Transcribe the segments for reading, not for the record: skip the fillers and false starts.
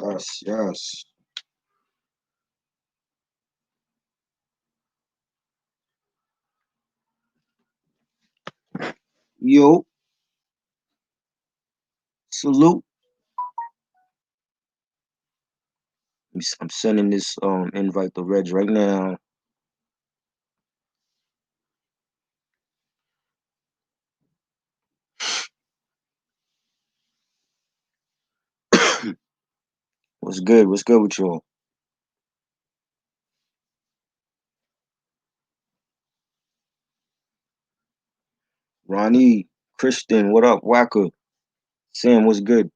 Yes, yes. Yo, salute. I'm sending this invite to Reg right now. What's good? What's good with y'all? Ronnie, Christian, what up? Wacker, Sam, what's good?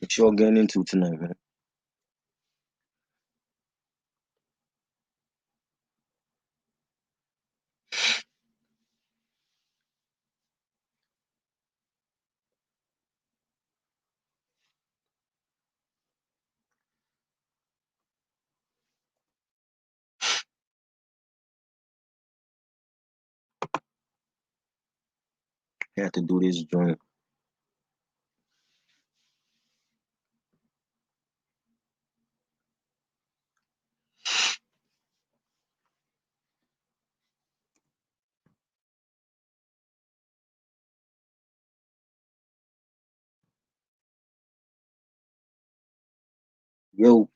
What y'all getting into tonight, man? Had to do this joint. Yo,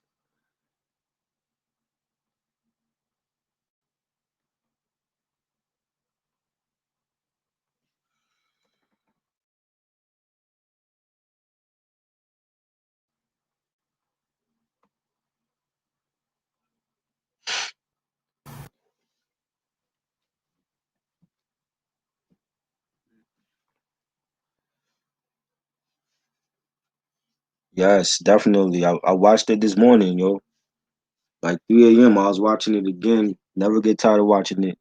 yes, definitely. I watched it this morning, yo. Like 3 a.m. I was watching it again. Never get tired of watching it.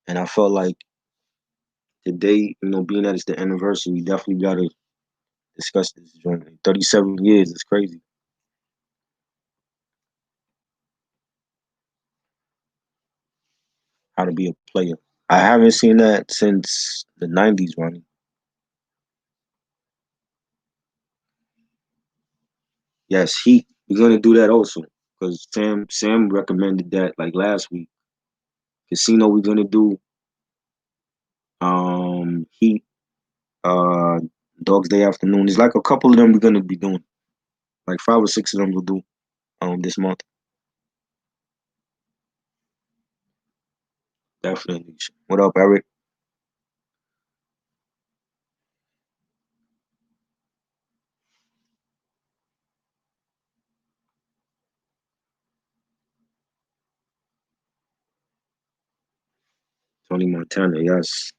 And I felt like today, being that it's the anniversary, we definitely gotta discuss this joint. 37 years, it's crazy. How to be a player. I haven't seen that since the 90s, Ronnie. Yes, Heat. We're gonna do that also. Because Sam recommended that like last week. Casino we're gonna do Heat, uh Dogs Day Afternoon. There's like a couple of them we're gonna be doing. Like 5 or 6 of them we'll do this month. Definitely. What up, Eric? Tony Montana, yes.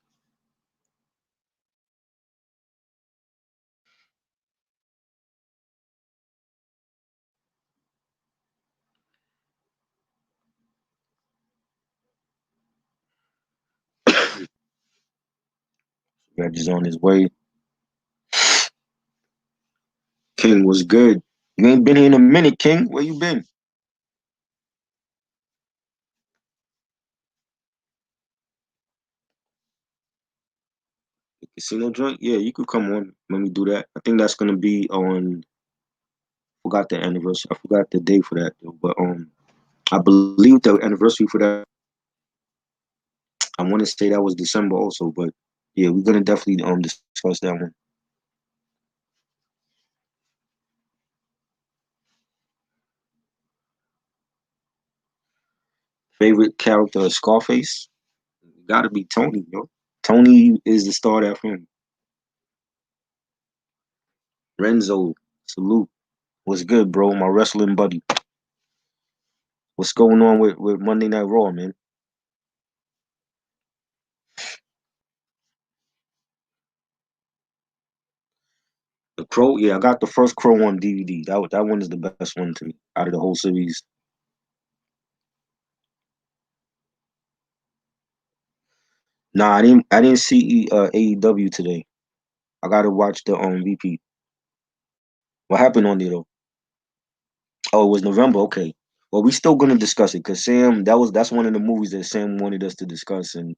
Reggie's on his way. King was good. You ain't been here in a minute, King. Where you been? The casino joint? Yeah, you could come on when we do that. I think that's gonna be on. Forgot the anniversary. I forgot the day for that, though. But I believe the anniversary for that. I want to say that was December also. But yeah, we're gonna definitely discuss that one. Favorite character of Scarface? Gotta be Tony, yo. Tony is the star of that film. Renzo, salute. What's good, bro? My wrestling buddy. What's going on with Monday Night Raw, man? The Crow, yeah, I got the first Crow on DVD. That one is the best one to me out of the whole series. Nah, I didn't see AEW today. I gotta watch the VP. What happened on there though? Oh, it was November. Okay. Well, we still gonna discuss it because Sam, that's one of the movies that Sam wanted us to discuss, and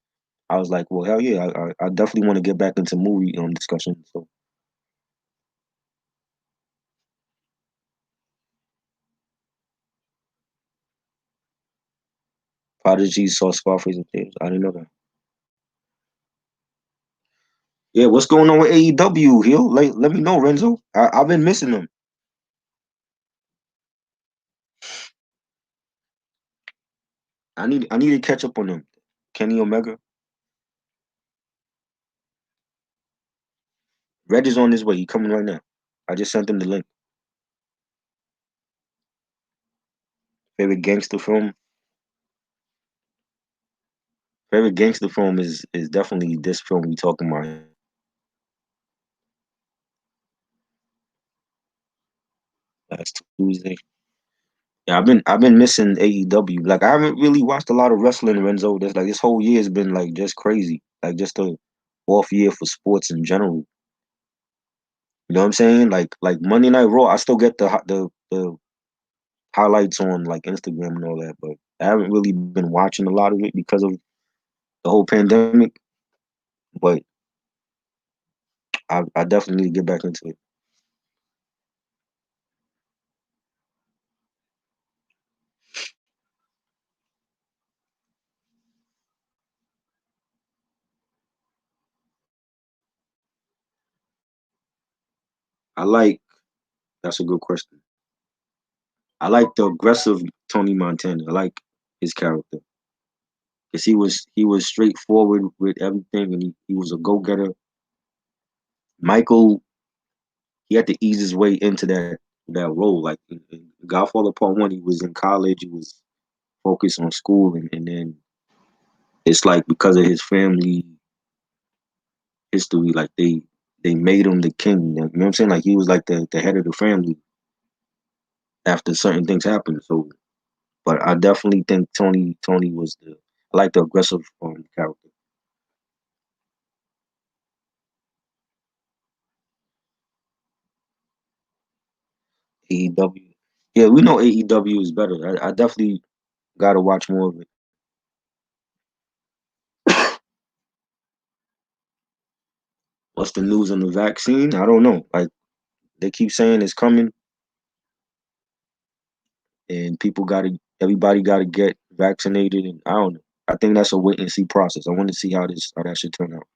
I was like, well, hell yeah, I definitely want to get back into movie discussion. So Prodigy saw Scarface and things. I didn't know that. Yeah, what's going on with AEW? Hill, let me know, Renzo. I've been missing them. I need to catch up on them. Kenny Omega, Red is on his way. He coming right now. I just sent him the link. Favorite gangster film. Favorite gangster film is definitely this film we talking about. Last Tuesday. Yeah, I've been missing AEW. Like I haven't really watched a lot of wrestling, Renzo. This like this whole year has been like just crazy. Like just a off year for sports in general. You know what I'm saying? Like Monday Night Raw, I still get the highlights on like Instagram and all that, but I haven't really been watching a lot of it because of the whole pandemic. But I definitely need to get back into it. I like that's a good question. I like the aggressive Tony Montana. I like his character because he was straightforward with everything, and he was a go getter. Michael, he had to ease his way into that role. Like in Godfather Part One, he was in college. He was focused on school, and then it's like because of his family history, like they made him the king. You know what I'm saying? Like he was like the head of the family after certain things happened. So, but I definitely think Tony was the I like the aggressive character. AEW. Yeah, we know AEW is better. I definitely got to watch more of it. What's the news on the vaccine? I don't know. Like they keep saying it's coming, and everybody got to get vaccinated, and I don't know. I think that's a wait and see process. I want to see how that should turn out.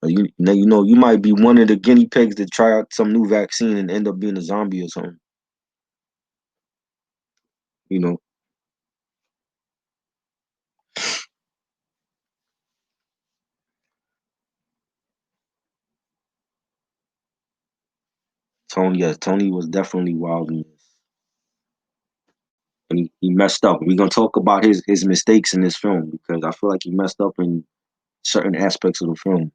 You might be one of the guinea pigs to try out some new vaccine and end up being a zombie or something. You know, Tony. Yes, Tony was definitely wild in this, and he messed up. We're gonna talk about his mistakes in this film because I feel like he messed up in certain aspects of the film.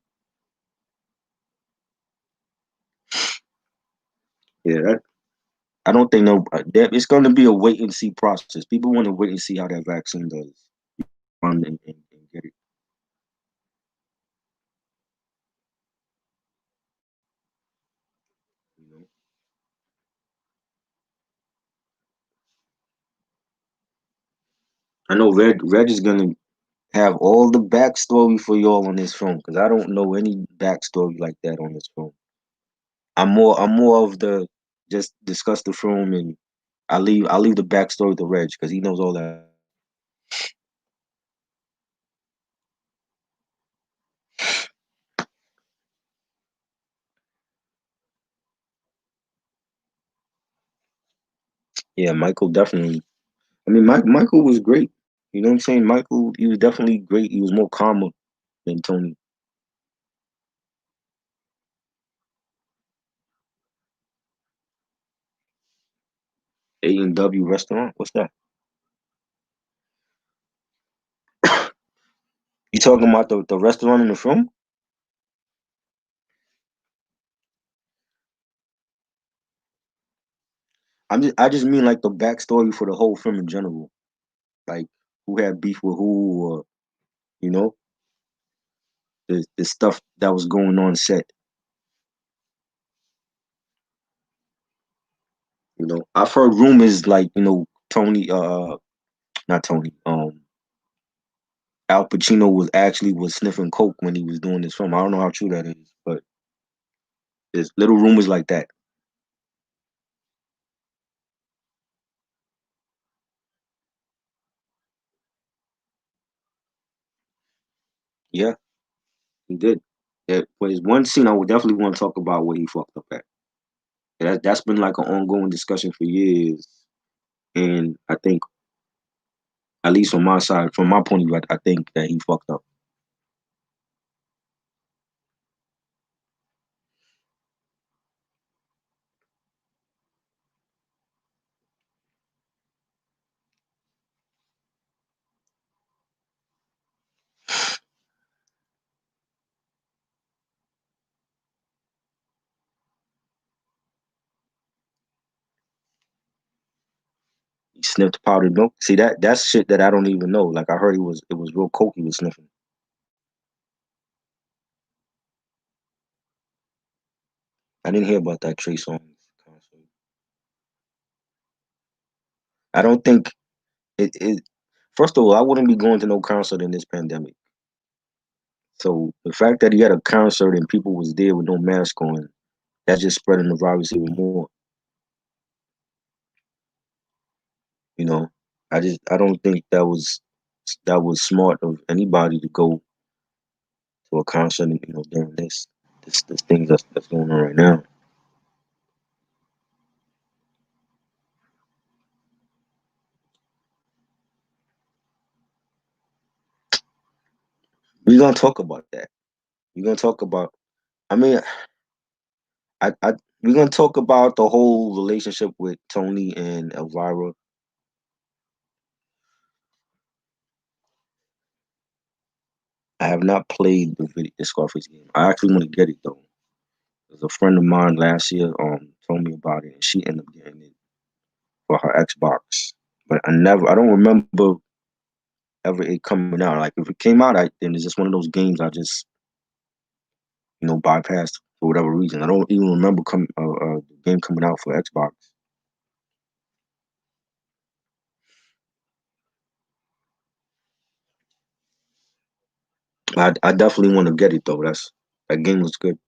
Yeah, I don't think it's going to be a wait and see process. People want to wait and see how that vaccine does, and get it. You know, I know Red is going to have all the backstory for y'all on this film because I don't know any backstory like that on this film. I'm more of the just discuss the film and I leave the backstory to Reg because he knows all that. Yeah, Michael definitely. I mean, Michael was great. You know what I'm saying? Michael, he was definitely great. He was more calmer than Tony. A&W restaurant. What's that? You talking about the restaurant in the film? I just mean like the backstory for the whole film in general, like who had beef with who, or you know, the stuff that was going on set. You know, I've heard rumors like Tony, not Tony, Al Pacino was sniffing coke when he was doing this film. I don't know how true that is, but there's little rumors like that. Yeah, he did. But there's one scene I would definitely want to talk about where he fucked up at. That's been like an ongoing discussion for years, and I think, at least from my side, from my point of view, I think that he fucked up. He sniffed powdered milk. See, that's shit that I don't even know. Like, I heard it was real coke he was sniffing. I didn't hear about that Trey Songz concert. I don't think it. First of all, I wouldn't be going to no concert in this pandemic. So the fact that he had a concert and people was there with no mask on, that's just spreading the virus even more. You know, I don't think that was smart of anybody to go to a concert, during this thing that's going on right now. We're gonna talk about that. We're gonna talk about. I mean, I we're gonna talk about the whole relationship with Tony and Elvira. I have not played the Scarface game. I actually want to get it though. There's a friend of mine last year told me about it, and she ended up getting it for her Xbox. But I don't remember ever it coming out. Like if it came out, then it's just one of those games I just bypassed for whatever reason. I don't even remember the game coming out for Xbox. I definitely want to get it though. That game was good.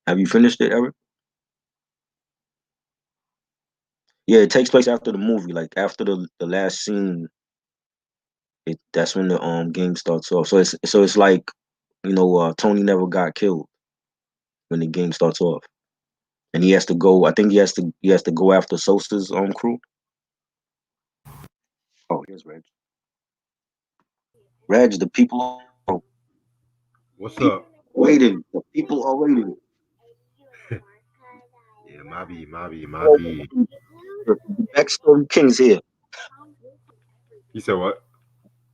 Have you finished it, Eric? Yeah, it takes place after the movie. Like after the last scene, that's when the game starts off. So it's like Tony never got killed when the game starts off, and he has to go. I think he has to go after Sosa's crew. Oh, here's Reg. Reg, the What's people up? waiting. The people are waiting. Yeah, my Oh, B. the backstory king's here. You said what?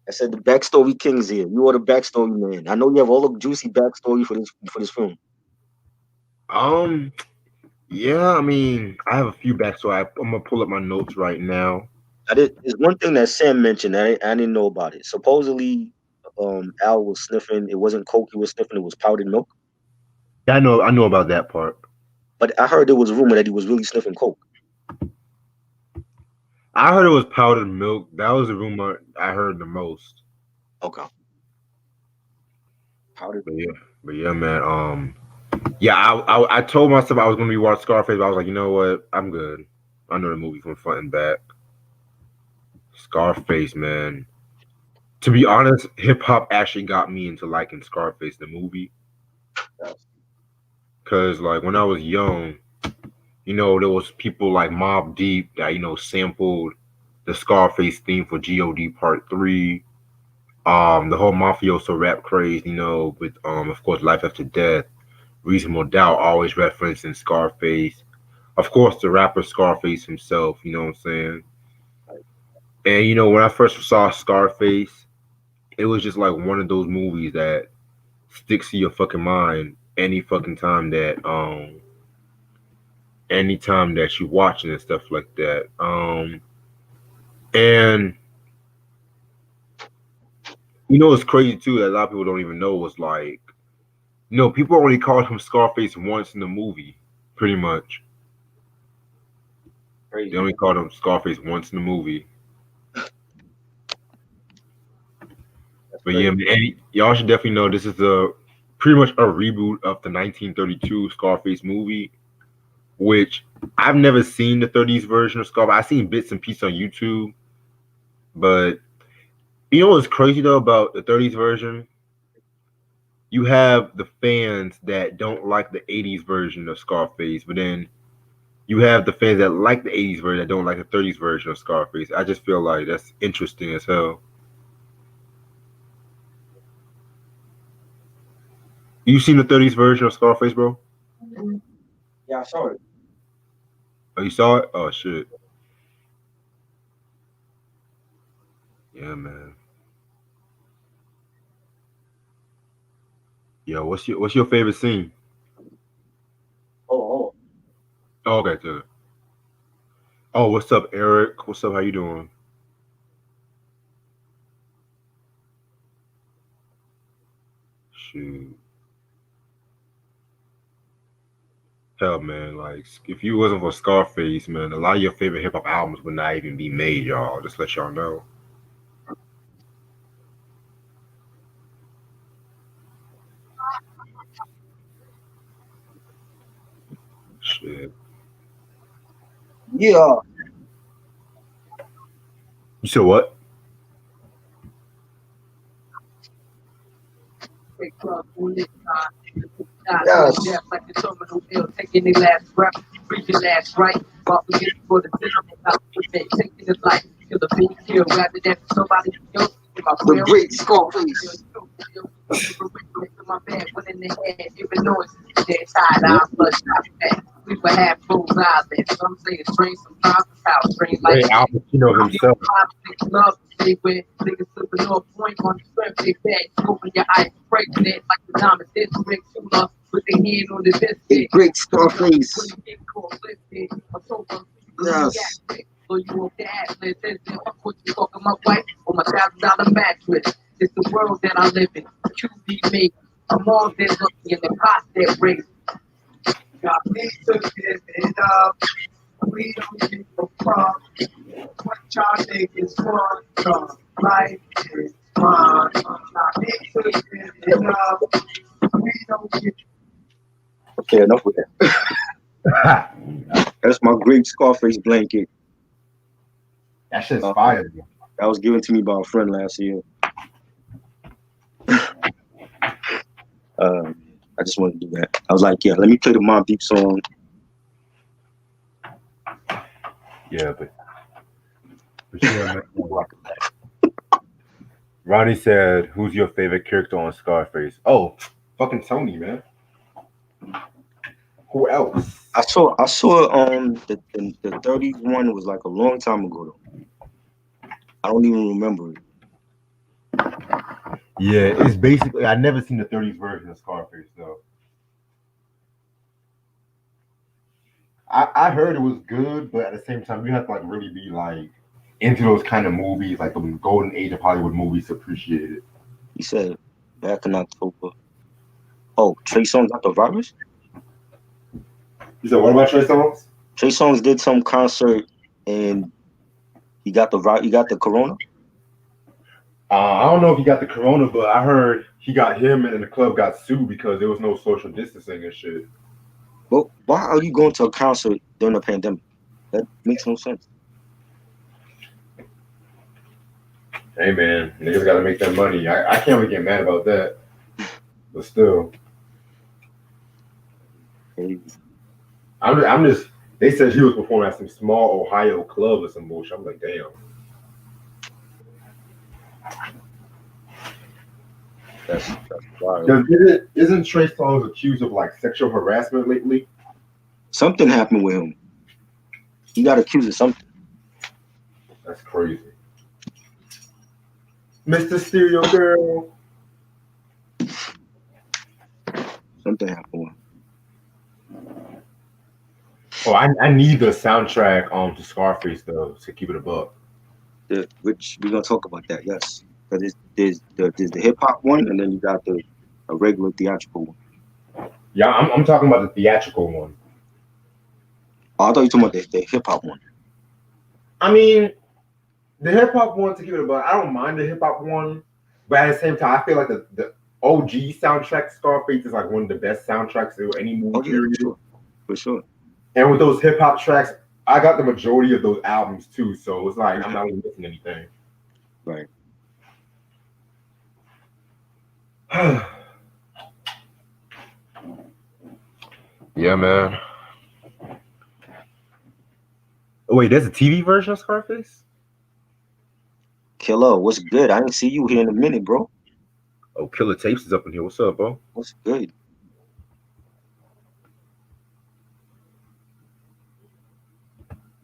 I said the backstory king's here. You are the backstory man. I know you have all the juicy backstory for this film. Um, yeah, I mean, I have a few back, so I'm gonna pull up my notes right now. There's one thing that Sam mentioned. I didn't know about it. Supposedly, Al was sniffing. It wasn't coke he was sniffing. It was powdered milk. Yeah, I know about that part. But I heard there was a rumor that he was really sniffing coke. I heard it was powdered milk. That was the rumor I heard the most. Okay, powdered. But yeah, but yeah, man. Yeah, I told myself I was gonna be watching Scarface, but I was like, you know what? I'm good. I know the movie from front and back. Scarface, man. To be honest, hip hop actually got me into liking Scarface the movie. Cause like when I was young, there was people like Mob Deep that sampled the Scarface theme for God Part Three. The whole mafioso rap craze, with of course Life After Death, Reasonable Doubt always referencing Scarface. Of course, the rapper Scarface himself. You know what I'm saying? And when I first saw Scarface, it was just like one of those movies that sticks to your fucking mind anytime that you watch it and stuff like that. And it's crazy too that a lot of people don't even know was like, people only called him Scarface once in the movie, pretty much. They Crazy. only called him Scarface once in the movie. That's But yeah, crazy. man, and y'all should definitely know this is a pretty much a reboot of the 1932 Scarface movie, which I've never seen the 30s version of Scarface. I've seen bits and pieces on YouTube, but what's crazy though about the 30s version? You have the fans that don't like the 80s version of Scarface, but then you have the fans that like the 80s version that don't like the 30s version of Scarface. I just feel like that's interesting as hell. You seen the 30s version of Scarface, bro? Yeah, I saw it. Oh, you saw it? Oh shit. Yeah, man. Yo, what's your favorite scene? Oh, Oh, okay, good. Oh, what's up, Eric? What's up? How you doing? Shoot. Hell, man. Like, if you wasn't for Scarface, man, a lot of your favorite hip hop albums would not even be made, y'all. Just let y'all know. Shit. yeah. You said what? Yes. Like the terminal ill, taking their last breath, breathing last right, while we get for the system, not taking his life, kill the big kill rather than somebody else. The great Scarface. My bad went in the head, giving noise, dead side, I'm bloodshot back. We would have both eyelids. Some say it's strange, sometimes it's how strange like Hey, Al Pacino himself. love stay with niggas slipping off point on the strip, they bad. Open your eyes, breaking it like the diamond did to make too love with their hand on the The biscuit. great Scarface. Yes. So you off the ass, listen, what you talking about, wife? On my $1,000 mattress. It's the world that I live in. QB me. I'm all there looking in the pot that race. Got me to give it up. We don't give a fuck. What y'all niggas want? Cause life is fun. Got me to give it up. We don't give Okay, enough with that. That's my great Scarface blanket. That shit's Uh, fire. that was given to me by a friend last year. I just wanted to do that. I was like, yeah, let me play the Mobb Deep song. Yeah, but yeah, man. Ronnie said, "Who's your favorite character on Scarface?" Oh, fucking Tony, man. Who else? I saw the 30s one was like a long time ago though. I don't even remember it. Yeah, it's basically I never seen the 30s version of Scarface though. I heard it was good, but at the same time, you have to like really be like into those kind of movies, like the golden age of Hollywood movies, to appreciate it. He said back in October. Oh, Trey Songz got the virus? You said, what about Trey Songz? Trey Songz did some concert and he got the corona. I don't know if he got the corona, but I heard he got him and the club got sued because there was no social distancing and shit. But why are you going to a concert during a pandemic? That makes no sense. Hey man, niggas gotta make that money. I can't really get mad about that, but still, Hey, I'm just. They said he was performing at some small Ohio club or some bullshit. I'm like, damn. that's wild. Isn't Trey Songz accused of like sexual harassment lately? Something happened with him. He got accused of something. That's crazy. Mr. Stereo Girl. Something happened. Oh, I need the soundtrack to Scarface though to keep it above. Which we're gonna talk about that. Yes, but there's the hip hop one, and then you got the a regular theatrical one. Yeah, I'm talking about the theatrical one. Oh, I thought you were talking about the hip hop one. I mean, the hip hop one to keep it above. I don't mind the hip hop one, but at the same time, I feel like the OG soundtrack Scarface is like one of the best soundtracks of any movie Oh yeah, period. for sure. And with those hip hop tracks, I got the majority of those albums too, so it's like I'm not even missing anything. Right. Yeah, man. Oh, wait, there's a TV version of Scarface? Killer, what's good? I didn't see you here in a minute, bro. Oh, Killer Tapes is up in here. What's up, bro? What's good?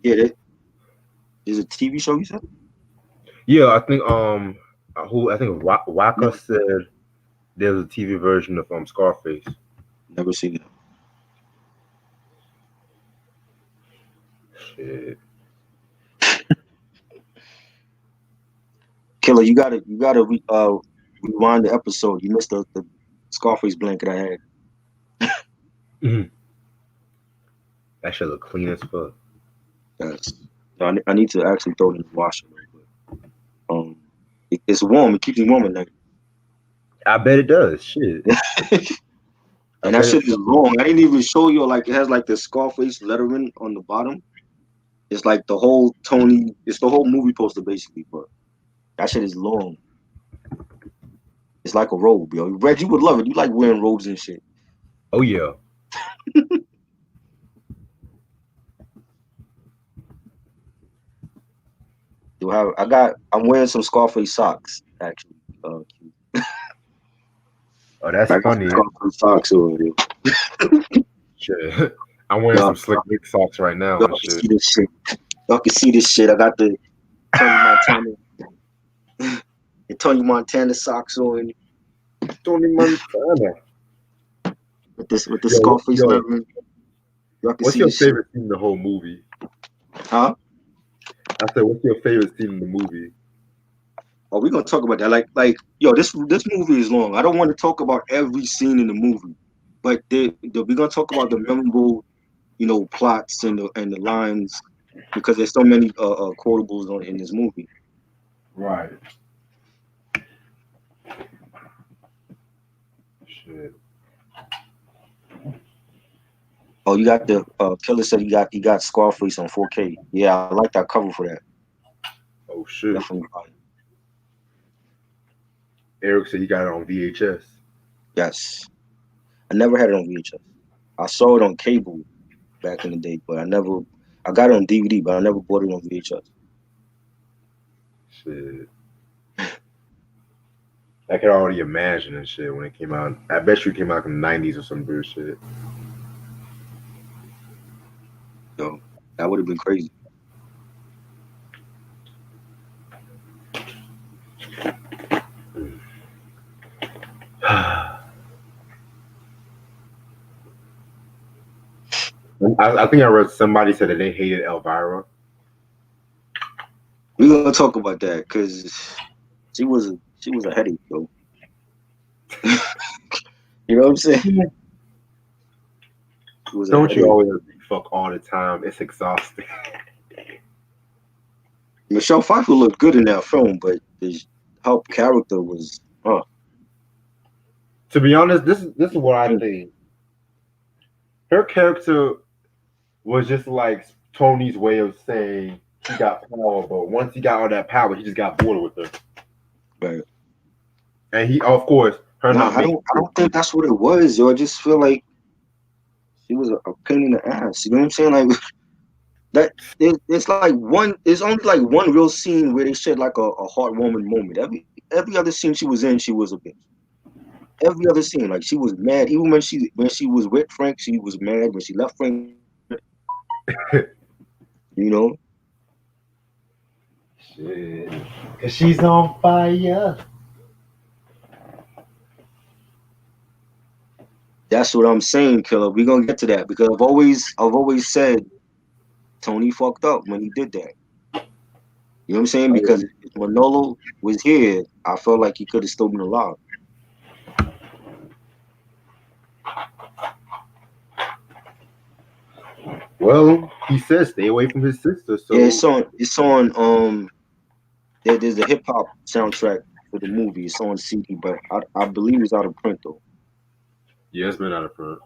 Yeah, there's a TV show you said? Yeah, I think Waka said there's a TV version of Scarface. Never seen it. Shit. Killer, you gotta rewind the episode. You missed the Scarface blanket I had. That shit look clean as fuck. Yes. I need to actually throw it in the washer, but it's warm. It keeps me warm at night. I bet it does. Shit. And that shit is long. I didn't even show you. Like, it has like the Scarface lettering on the bottom. It's like the whole Tony. It's the whole movie poster basically, but that shit is long. It's like a robe, yo. Reg, you would love it. You like wearing robes and shit. Oh yeah. I'm wearing some Scarface socks actually. Oh, that's funny. Scarface socks over there. Shit. I'm wearing some Slick Rick socks right now. Y'all can see this shit. Y'all can see this shit. I got the Tony Montana. The Tony Montana socks on. Tony Montana. With the Scarface lettering. What's your favorite scene in the whole movie? Huh? I said, what's your favorite scene in the movie? Oh, we're gonna talk about that. Like, yo, this movie is long. I don't want to talk about every scene in the movie, but we're gonna talk about the memorable, plots and the lines, because there's so many quotables in this movie. Right. Shit. Oh, you got the Killer said he got Scarface on 4K. Yeah, I like that cover for that. Oh shit. Definitely. Eric said he got it on VHS. Yes. I never had it on VHS. I saw it on cable back in the day, but I got it on DVD, but I never bought it on VHS. Shit. I could already imagine and shit when it came out. I bet you it came out in the 90s or some bullshit. Yo, that would have been crazy. I think I read somebody said that they hated Elvira. We're gonna talk about that because she was a headache, yo. You know what I'm saying? Don't you always fuck all the time? It's exhausting. Michelle Pfeiffer looked good in that film, but her character was. To be honest, this is what I think. Her character was just like Tony's way of saying he got power, but once he got all that power, he just got bored with her. Right. And he, of course, I don't think that's what it was, yo. I just feel like she was a pain in the ass. You know what I'm saying? Like that. It's like it's only like one real scene where they said like a heartwarming moment. Every other scene she was in, she was a bitch. Every other scene, like she was mad. Even when she was with Frank, she was mad. When she left Frank, Shit. Cause she's on fire. That's what I'm saying, Killer. We're gonna get to that because I've always said Tony fucked up when he did that. You know what I'm saying? Oh, Because yeah. if Manolo was here, I felt like he could have still been alive. Well, he says stay away from his sister, Yeah, so there's a hip hop soundtrack for the movie. It's on CD, but I believe it's out of print though. yeah, it's been out of front.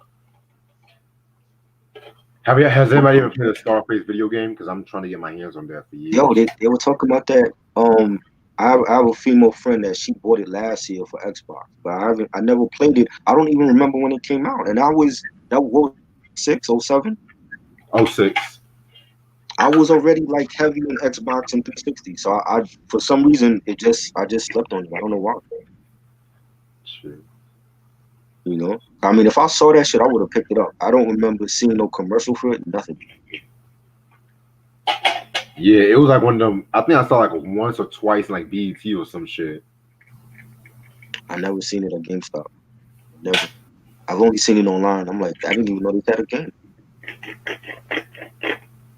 Has anybody ever played a Scarface video game? Because I'm trying to get my hands on that for Yo, years. they were talking about that. I have a female friend that she bought it last year for Xbox, but I never played it. I don't even remember when it came out, and that was 06, 07. Oh six. I was already like heavy in Xbox and 360, so I for some reason I just slept on it. I don't know why. Shit. You know, I mean, if I saw that shit, I would have picked it up. I don't remember seeing no commercial for it, nothing. Yeah, it was like one of them. I think I saw like once or twice, like BET or some shit. I never seen it at GameStop. Never. I've only seen it online. I'm like, I didn't even know they had a game.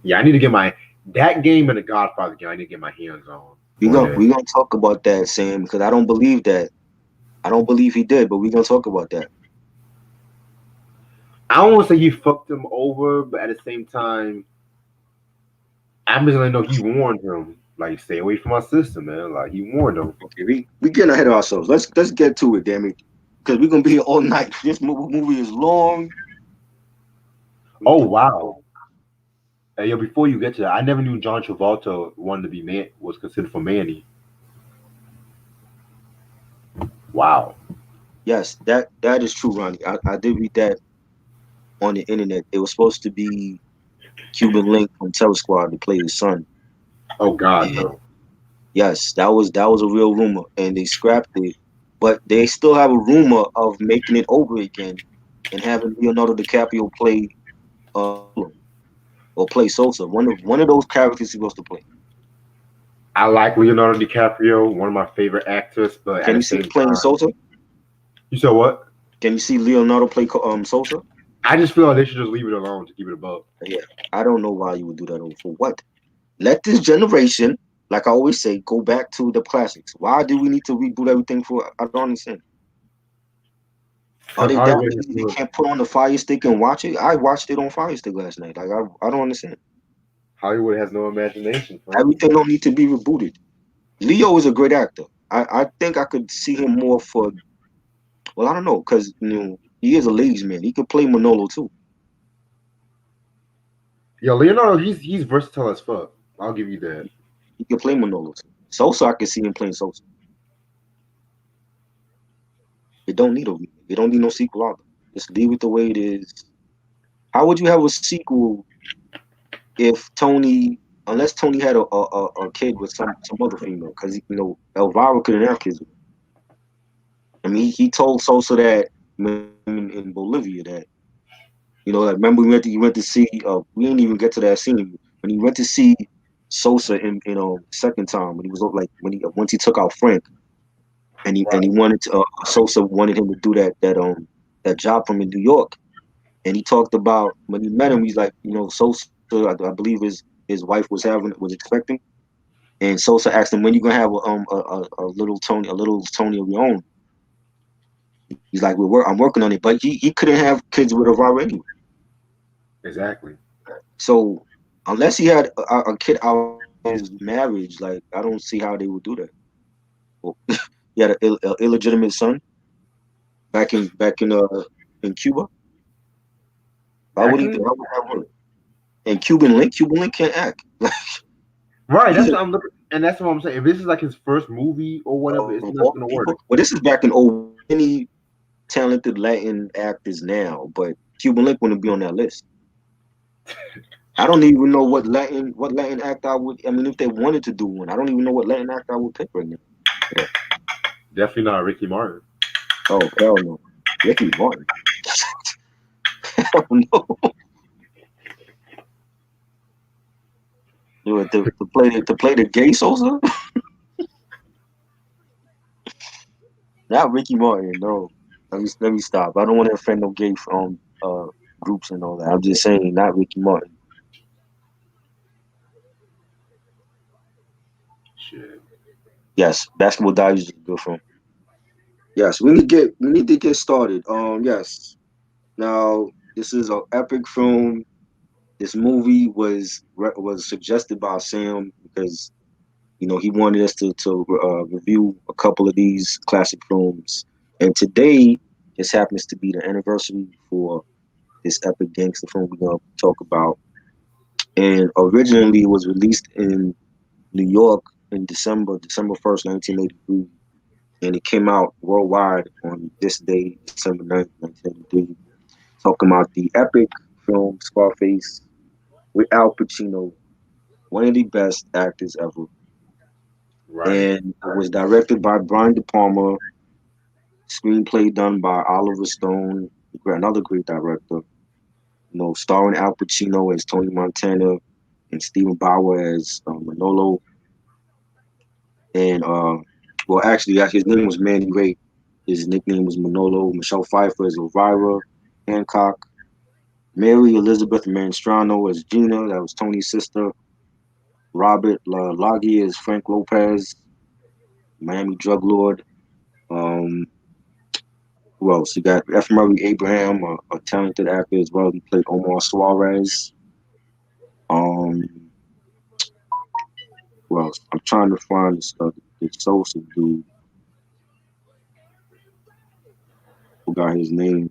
Yeah, I need to get my that game and the Godfather game. I need to get my hands on We one gonna day. we gonna talk about that, Sam, because I don't believe that. I don't believe he did, but we gonna talk about that. I don't want to say he fucked him over, but at the same time, I'm just gonna know he warned him. Like, stay away from my sister, man. Like, he warned him. Okay, we getting ahead of ourselves. Let's get to it, damn it, because we're gonna be here all night. This movie is long. Oh wow. Hey, yo, before you get to that, I never knew John Travolta wanted to be man was considered for Manny. Wow. Yes, that is true, Ronnie. I did read that on the internet. It was supposed to be Cuban Link from Terror Squad to play his son. Oh God, And no. yes, that was a real rumor, and they scrapped it. But they still have a rumor of making it over again and having Leonardo DiCaprio play Solo or play Sosa. One of those characters he's supposed to play. I like Leonardo DiCaprio, one of my favorite actors, but at Can the you see him same playing time, Sosa? you said what? Can you see Leonardo play Sosa? I just feel like they should just leave it alone to keep it above. Yeah, I don't know why you would do that. For what? Let this generation, like I always say, go back to the classics. Why do we need to reboot everything for? I don't understand. Are Because they that Hollywood has lazy they no can't put on the Fire Stick and watch it? I watched it on Fire Stick last night. Like I don't understand. Hollywood has no imagination, friend. Everything don't need to be rebooted. Leo is a great actor. I think I could see him more for. Well, I don't know because he is a ladies man. He could play Manolo too. Yo, Leonardo, he's versatile as fuck. I'll give you that. He could play Manolo too. Sosa, I could see him playing Sosa. It don't need a remake. It don't need no sequel either. Just leave it the way it is. How would you have a sequel if Tony, unless Tony had a kid with some other female? Because Elvira couldn't have kids with him. I mean, he told Sosa that in Bolivia that like remember we went to see we didn't even get to that scene when he went to see Sosa in second time when he was like when he once he took out Frank and he Right. wanted to Sosa wanted him to do that job from in New York. And he talked about when he met him, he's like, Sosa, I believe his wife was expecting, and Sosa asked him when you gonna have a little Tony of your own. He's like, I'm working on it, but he couldn't have kids with Elvira anyway. Exactly. So unless he had a kid out of his marriage, like I don't see how they would do that. Well, he had a illegitimate son back in Cuba. Back in How would that work? And Cuban Link can't act. Like right. he's That's what I'm looking, and that's what I'm saying. If this is like his first movie or whatever, it's of not all gonna work. people. Well, this is back in old any talented Latin actors now, but Cuban Link wouldn't be on that list. I don't even know what Latin actor I would. I mean, if they wanted to do one, I don't even know what Latin actor I would pick right now for that. Definitely not Ricky Martin. Oh hell no, Ricky Martin. Hell no. You know, to play the gay Sosa, not Ricky Martin. No, let me stop. I don't want to offend no gay uh groups and all that. I'm just saying, not Ricky Martin. Shit. Yes, Basketball Diaries is a good film. Yes, we need to get started. Yes. Now this is an epic film. This movie was suggested by Sam because he wanted us to review a couple of these classic films, and today just happens to be the anniversary for this epic gangster film we're gonna talk about. And originally, it was released in New York in December 1st, 1983, and it came out worldwide on this day, December 9th, 1983. Talking about the epic film Scarface with Al Pacino, one of the best actors ever. Right. And it was directed by Brian De Palma, screenplay done by Oliver Stone, another great director. Starring Al Pacino as Tony Montana and Stephen Bauer as Manolo. And his name was Manny Ray. His nickname was Manolo. Michelle Pfeiffer as Elvira Hancock. Mary Elizabeth Manstrano as Gina, that was Tony's sister. Robert Loggia as Frank Lopez, Miami drug lord. Um, who else? You got F. Murray Abraham, a talented actor as well. He played Omar Suarez. Um, who else? I'm trying to find the Sosa dude. Forgot his name.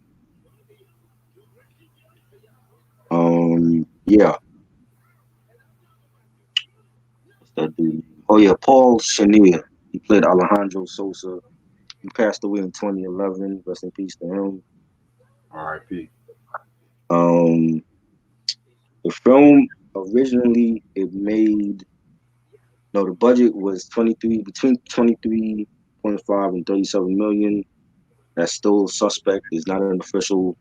Yeah, what's that dude? Oh yeah, Paul Chenier. He played Alejandro Sosa. He passed away in 2011. Rest in peace to him. R.I.P. Um, the film originally it made no, the budget was 23 between 23.5 and 37 million. That's still suspect. There's not an official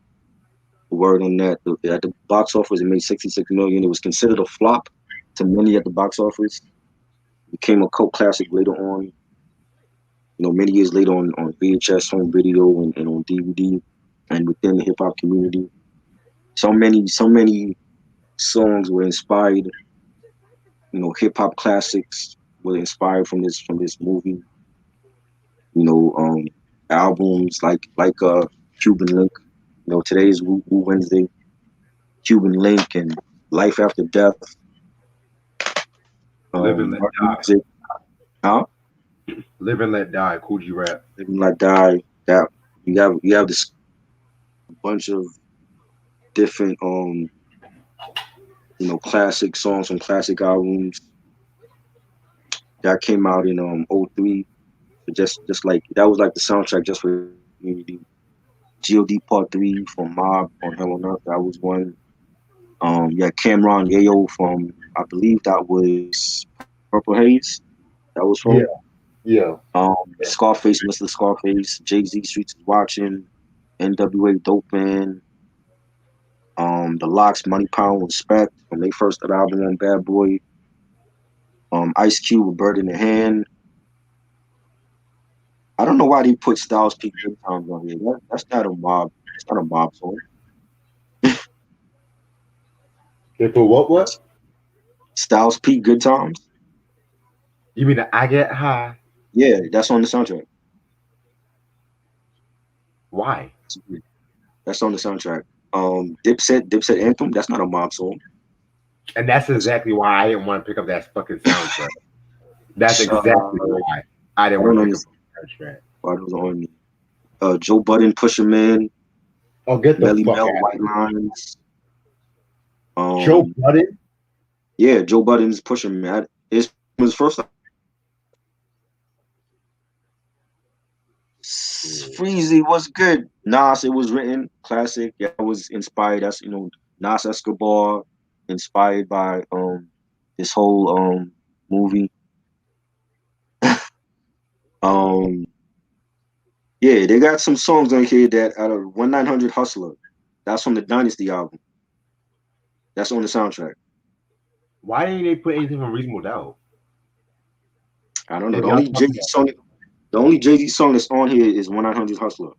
word on that. At the box office, it made 66 million. It was considered a flop to many at the box office. It became a cult classic later on. Many years later on VHS, home video, and on DVD, and within the hip hop community. So many songs were inspired. Hip hop classics were inspired from this movie. You know, um, albums like Cuban Link. Today's Woo Wednesday, Cuban Link, and Life After Death. Live and Let Rock Die. Music, huh? Live and Let Die. Coogee Rap. Living Like Die. That you have this bunch of different classic songs from classic albums that came out in '03. Just like that was like the soundtrack just for community. God Part 3 from Mob on Hell on Earth. That was one. Yeah, Cameron Yayo from I believe that was Purple Haze. That was Yeah. from Yeah. Scarface, Mr. Scarface, Jay-Z, Streets is Watching, NWA Dope Man, The Locks, Money Pound, Respect from their first album on Bad Boy. Ice Cube with Bird in the Hand. I don't know why they put Styles P Good Times on here. That's not a mob. It's not a mob song. They put what? Styles P Good Times. You mean the I Get High? Yeah, that's on the soundtrack. Why? That's on the soundtrack. Dipset Anthem. That's not a mob song. And that's That's exactly why I didn't want to pick up that fucking soundtrack. That's exactly I why I didn't want don't to pick up understand the soundtrack. why those are on. Joe Budden, Pusha Man, Oh, get the Melly fuck Mel, out of White here. Lines. Joe Um, Budden? yeah, Joe Budden's Pusha Man. It's his first. Yeah. Freezy was good. Nas, it was written classic. Yeah, it was inspired. That's Nas Escobar, inspired by this whole movie. Um, yeah, they got some songs on here that out of 1-900 Hustler. That's from the Dynasty album. That's on the soundtrack. Why didn't they put anything from Reasonable Doubt? I don't know. If y'all talking about The only Jay Z song that's on here is 100 Hustler,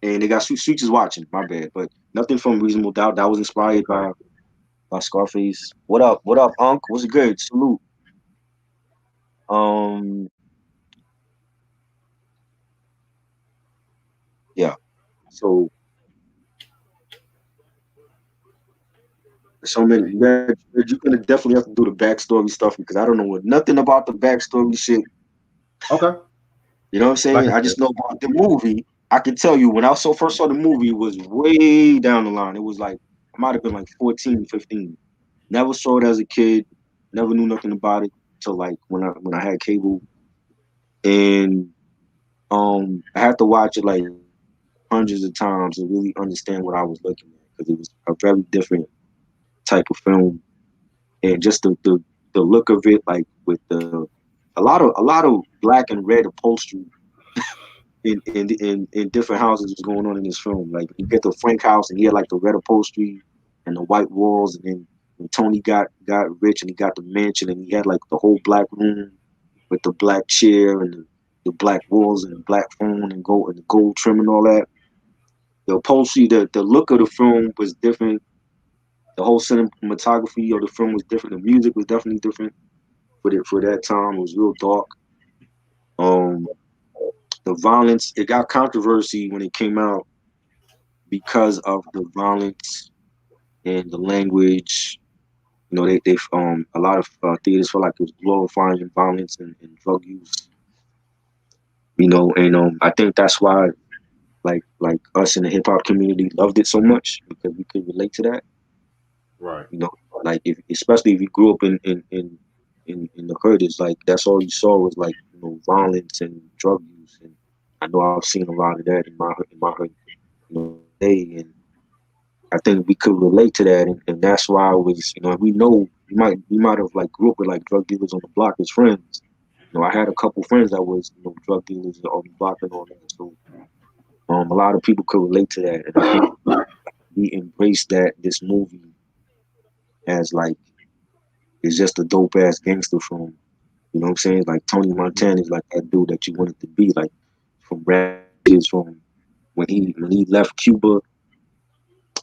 and they got Sweet is Watching. My bad, but nothing from Reasonable Doubt. That was inspired okay, by Scarface. What up? What up, Unc? What's it good? Salute. Um, yeah. So so many. You're gonna definitely have to do the backstory stuff because I don't know nothing about the backstory shit. okay, You know what I'm like saying? I I said, just know about the movie. I can tell you when I first saw the movie, it was way down the line. It was like I might have been like 14, 15. Never saw it as a kid. Never knew nothing about it till like when I had cable, and I had to watch it like hundreds of times to really understand what I was looking at because it was a very different type of film, and just the look of it, like with a lot of black and red upholstery in different houses was going on in this film. Like you get the Frank house and he had like the red upholstery and the white walls, and then when Tony got rich and he got the mansion and he had like the whole black room with the black chair and the black walls and the black phone and the gold trim and all that. The upholstery, the look of the film was different. The whole cinematography of the film was different. The music was definitely different for that time. It was real dark. Um, the violence, it got controversy when it came out because of the violence and the language. You know, they a lot of theaters felt like it was glorifying violence and drug use. You know, and I think that's why like us in the hip hop community loved it so much because we could relate to that. right, You know, like if especially if you grew up in the hood, it's like that's all you saw was like violence and drug use, and I know I've seen a lot of that in my hood, today, and I think we could relate to that, and that's why I was, we know we might have like grew up with like drug dealers on the block as friends. I had a couple friends that was drug dealers on the block and all that, so a lot of people could relate to that, and I think we embraced that this movie as like it's just a dope ass gangster film. You know what I'm saying? Like Tony Montana is like that dude that you wanted to be, like from rap years, from when he left Cuba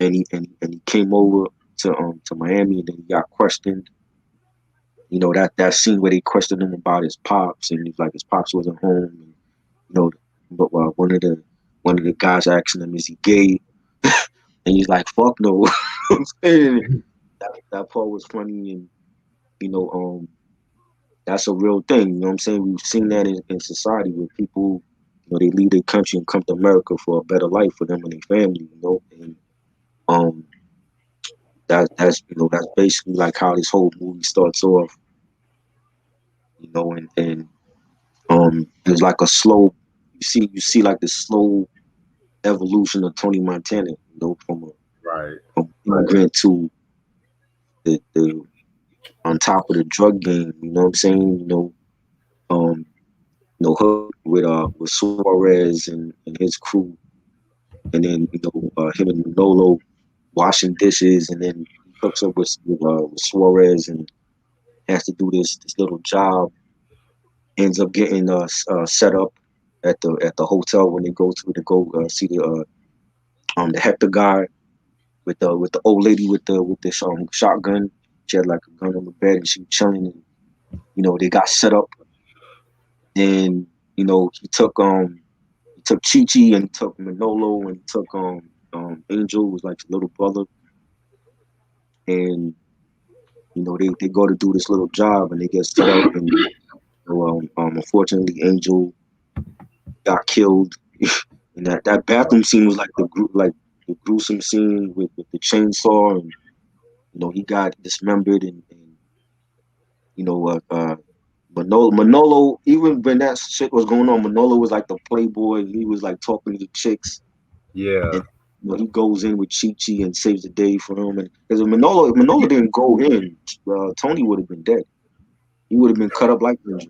and he came over to Miami and then he got questioned. That scene where they questioned him about his pops and he's like his pops wasn't home. And, you know, but one of the guys asking him, "Is he gay?" And he's like, "Fuck no." I'm saying that part was funny, and you know, that's a real thing. You know what I'm saying? We've seen that in society where people, they leave their country and come to America for a better life for them and their family. And um, that's basically like how this whole movie starts off. And there's like a slow, you see like the slow evolution of Tony Montana. right. From immigrant to the on top of the drug game. You know what I'm saying? Hook with Suarez and his crew, and then him and Manolo washing dishes, and then he hooks up with Suarez and has to do this little job. Ends up getting set up at the hotel when they go see the Hector guy with the old lady with the shotgun. She had like a gun on the bed and she was chilling, and they got set up, and he took Chi Chi and he took Manolo and he took Angel, who was like his little brother, and they go to do this little job and they get set up, and unfortunately Angel got killed. And that bathroom scene was like the gruesome scene with the chainsaw, and he got dismembered, and you know Manolo, even when that shit was going on, Manolo was like the playboy. He was like talking to the chicks, Yeah, and he goes in with Chi Chi and saves the day for him. And because if Manolo didn't go in, Tony would have been dead. He would have been cut up like Ninja.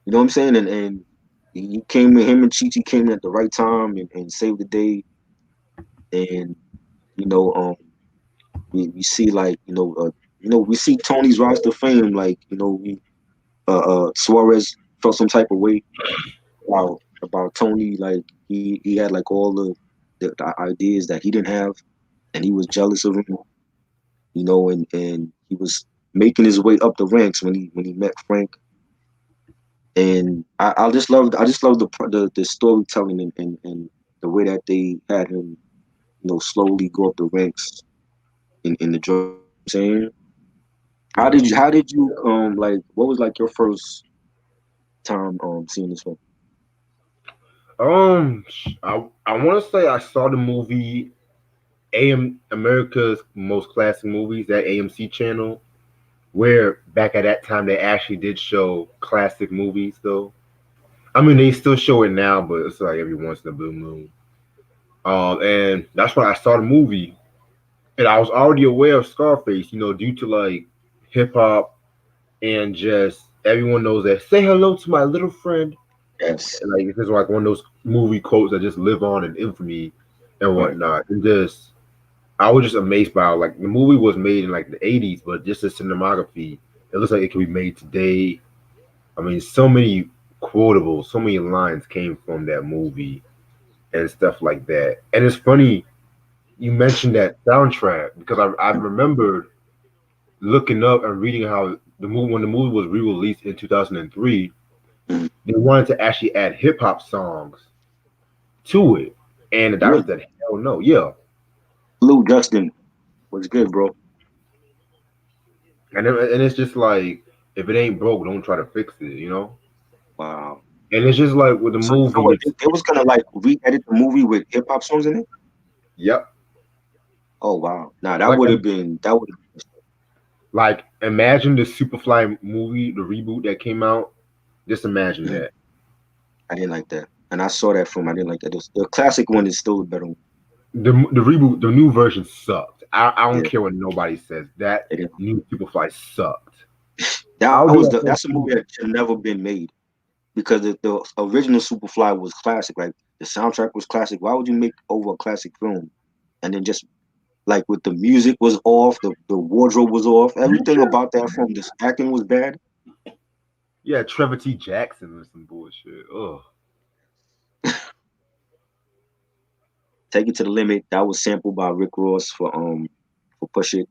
You know what I'm saying? And he came in, him and Chi Chi came in at the right time and saved the day. And you know, we see like we see Tony's rise to fame. Like, we Suarez felt some type of way about Tony. Like he had like all the ideas that he didn't have, and he was jealous of him. And he was making his way up the ranks when he met Frank. And I just love the storytelling and the way that they had him, slowly go up the ranks in the joint. You know what I'm saying, Yeah. how did you like what was like your first time seeing this film? I want to say I saw the movie AM America's Most Classic Movies, that AMC channel, where back at that time they actually did show classic movies though. I mean they still show it now, but it's like every once in a blue moon. And that's when I saw the movie, and I was already aware of Scarface, due to like hip hop and just everyone knows that say hello to my little friend. Yes. And like it's like one of those movie quotes that just live on in infamy and Right. whatnot. And just I was just amazed by like the movie was made in like the 80s, but just the cinematography, it looks like it could be made today. I mean, so many quotables, so many lines came from that movie and stuff like that. And it's funny you mentioned that soundtrack because I remembered looking up and reading how the movie when the movie was re-released in 2003, Mhm. they wanted to actually add hip hop songs to it, and the Really? director said, "Hell no, yeah." Blue Justin was good, bro. And it's just like if it ain't broke, don't try to fix it. Wow. And it's just like with the So movie, what? it's They was gonna like re-edit the movie with hip hop songs in it? yep. Oh wow. Nah, that Like would have been that would. like imagine the Superfly movie, the reboot that came out. Just imagine Mhm. that. I didn't like that, and I saw that film. I didn't like that. The classic one is still the better one. The reboot, the new version sucked. I don't Yeah, care what nobody says. That it is. new Superfly sucked. I That was was at that's first a movie too. that should never been made because the original Superfly was classic. Like the soundtrack was classic. Why would you make over a classic film and then just like with the music was off, the wardrobe was off, everything about that film, this acting was bad. Yeah, Trevor T. Jackson or some bullshit. Ugh. Take It to the Limit. That was sampled by Rick Ross for Push It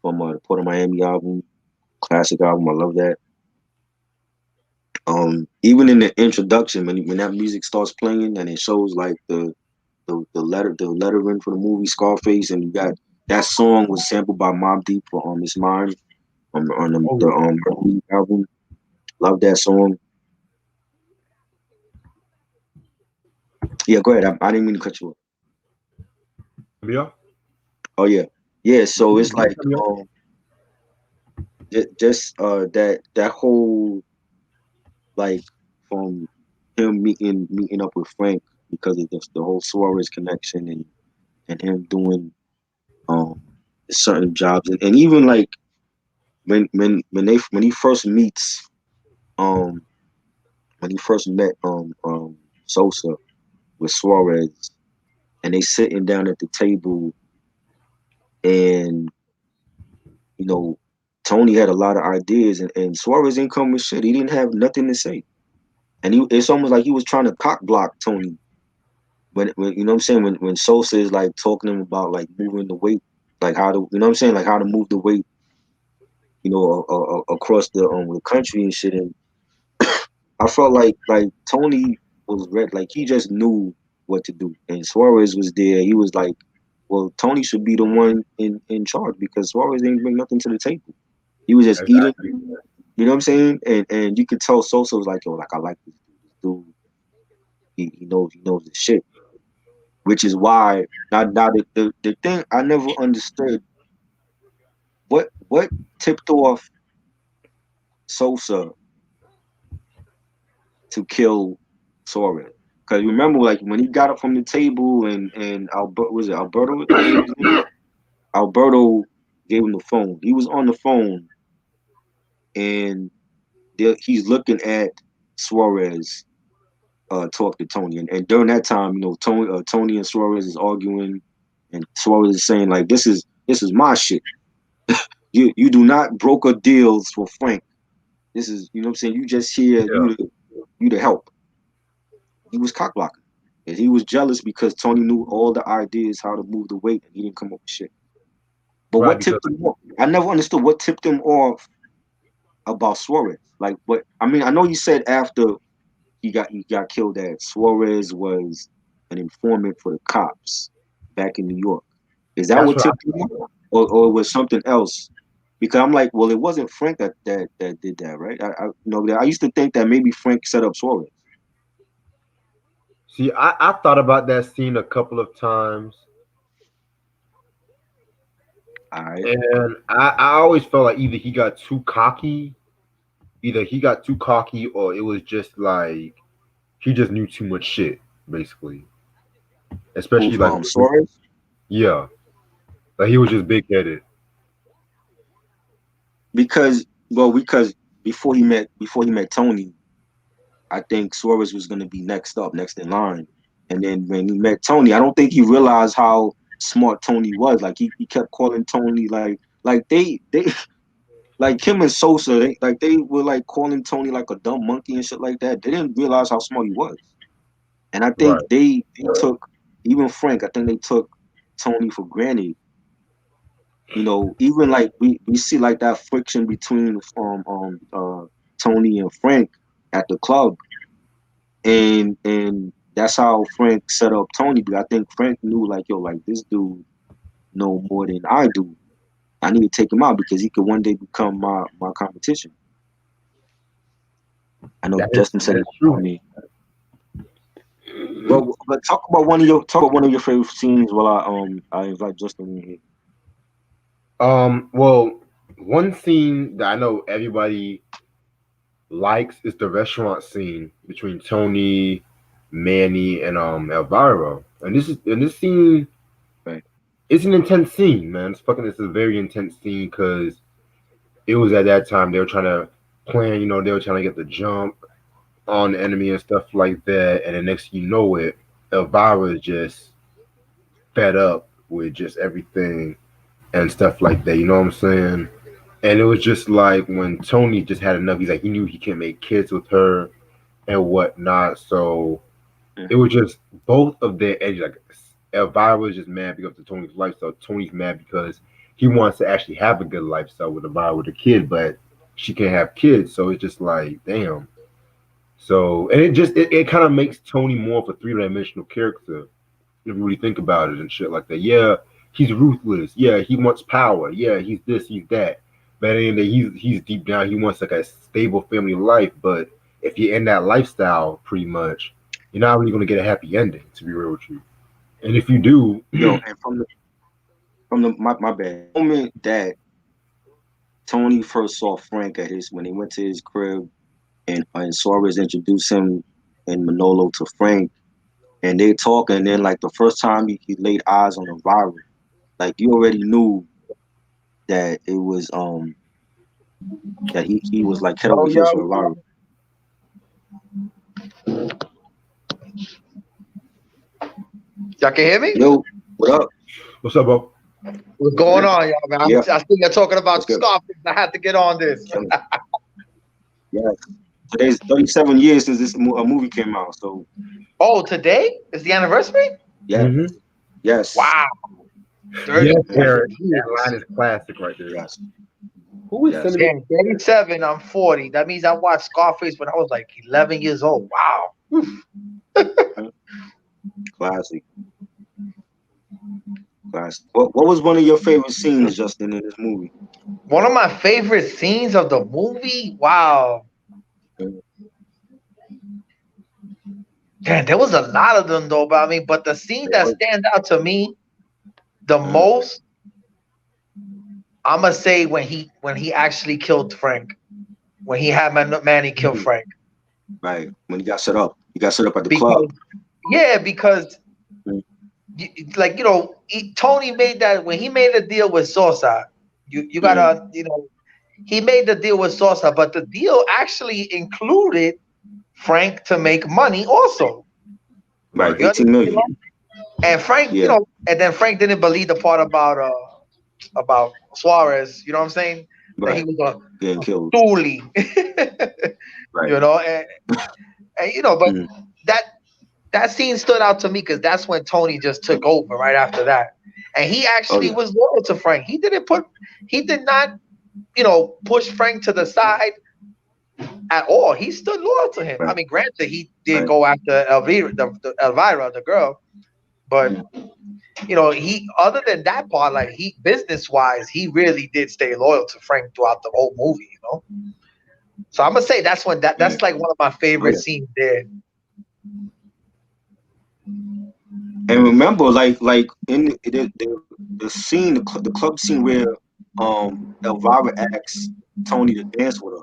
from the Port of Miami album, classic album. I love that. Even in the introduction, when that music starts playing and it shows like the lettering for the movie Scarface, and you got that song was sampled by Mobb Deep for It's Mine on Oh the yeah. Early album. Love that song. Yeah, go ahead. I didn't mean to cut you off. Yeah. Oh yeah, yeah. So it's Yeah. like just that whole like from him meeting up with Frank because of the whole Suarez connection and him doing um certain jobs and even like when he first meets um when he first met Sosa with Suarez and they sitting down at the table and you know Tony had a lot of ideas and Suarez didn't come with shit. He didn't have nothing to say. And it's almost like he was trying to cock block Tony when you know what I'm saying when Sosa is like talking to him about like moving the weight, like how to what I'm saying, like how to move the weight, across the country and shit. And I felt like Tony was red, like he just knew what to do. And Suarez was there. He was like, well, Tony should be the one in charge because Suarez didn't bring nothing to the table. He was just eating. Exactly. You know what I'm saying? And you could tell Sosa was like, yo, like I like this dude. This dude, he knows the shit. Which is why now the thing I never understood what tipped off Sosa to kill Suarez. Because remember, like when he got up from the table and Albert was it Alberto? I think his name. Alberto gave him the phone. He was on the phone and he's looking at Suarez talk to Tony. And during that time, Tony and Suarez is arguing, and Suarez is saying like, "This is my shit." You do not broker deals for Frank. This is, you know what I'm saying. You just here, Yeah. you to help. He was cock blocking, and he was jealous because Tony knew all the ideas how to move the weight, and he didn't come up with shit. But Right, what because tipped him off? I never understood what tipped him off about Suarez. Like, what? I mean, I know you said after he got killed that Suarez was an informant for the cops back in New York. Is that that's what what tipped him off, or it was something else? Because I'm like, well, it wasn't Frank that did that, right? I used to think that maybe Frank set up Suarez. see. I thought about that scene a couple of times, All right, and I always felt like either he got too cocky, or it was just like he just knew too much shit, basically. who Especially like, Suarez? yeah, like he was just big headed. Because before he met Tony, I think Suarez was gonna be next in line. And then when he met Tony, I don't think he realized how smart Tony was. Like he kept calling Tony like they like Kim and Sosa, they were like calling Tony like a dumb monkey and shit like that. They didn't realize how smart he was. And I think Right, they took, even Frank, I think they took Tony for granted. Even like we see like that friction between Tony and Frank at the club, and that's how Frank set up Tony. But I think Frank knew like, yo, like this dude know more than I do. I need to take him out because he could one day become my competition. I know Justin said it that's for true. me. But talk about one of your favorite scenes while I invite Justin in here. Well, one scene that I know everybody likes is the restaurant scene between Tony, Manny, and Elvira. And this scene, Right. it's an intense scene, man. It's a very intense scene because it was at that time they were trying to plan. They were trying to get the jump on the enemy and stuff like that. And the next thing you know it, Elvira is just fed up with just everything and stuff like that. You know what I'm saying? And it was just like when Tony just had enough. He's like he knew he can't make kids with her and whatnot. So it was just both of their edges. Like Elvira was just mad because of Tony's lifestyle. Tony's mad because he wants to actually have a good lifestyle with Elvira with a kid, but she can't have kids. So it's just like damn. So and it kind of makes Tony more of a three-dimensional character if you really think about it and shit like that. Yeah, he's ruthless. Yeah, he wants power. Yeah, he's this, he's that. But at the end of the day, he's deep down, he wants like a stable family life. But if you're in that lifestyle, pretty much, you're not really gonna get a happy ending, to be real with you. And if you do, Yo, and from the my bad moment that Tony first saw Frank at his when he went to his crib and Suarez introduced him and Manolo to Frank, and they talk, and then like the first time he laid eyes on Elvira, like you already knew that it was that he was like head over Oh, heels yo, for Elvira. y'all can hear me? Yo, what up? what's up, bro? What's going on, y'all, man? Yeah, I think you're talking about that's good. Scarface. I had to get on this. Yeah, today's 37 years since a movie came out. So Oh, today is the anniversary? yeah, Mm-hmm. yes, Wow. Yes, 37 Eric. That years. line is classic right there. yes, Who is yes. sending me? Damn, 37, I'm 40. That means I watched Scarface when I was like 11 years old. Wow. Classic, classic. What was one of your favorite scenes, Justin, in this movie? One of my favorite scenes of the movie? Wow. Damn, there was a lot of them though, but I mean, but the scene that stands out to me the most, I'm gonna say when he actually killed Frank, when he had Manny kill Frank, Right, when he got set up at the because club. because like Tony made that when he made the deal with Sosa. You gotta he made the deal with Sosa, but the deal actually included Frank to make money also. Right, Right. 18 million. And Frank, Yeah, and then Frank didn't believe the part about Suarez. You know what I'm saying? That he Right. was Getting a killed. bully. Right. You know, and you know, but Mm. that that scene stood out to me because that's when Tony just took over right after that, and he Oh actually yeah. was loyal to Frank. He did not, you know, push Frank to the side at all. He stood loyal to him. I Right. mean, granted, he did Right. go after Elvira, Elvira, the girl, but Mm. you know, he other than that part, like he business wise, he really did stay loyal to Frank throughout the whole movie. You know, so I'm gonna say that's when Right. that's like one of my Oh favorite yeah. scenes there. And remember, like in the scene, the club scene where Elvira asks Tony to dance with her,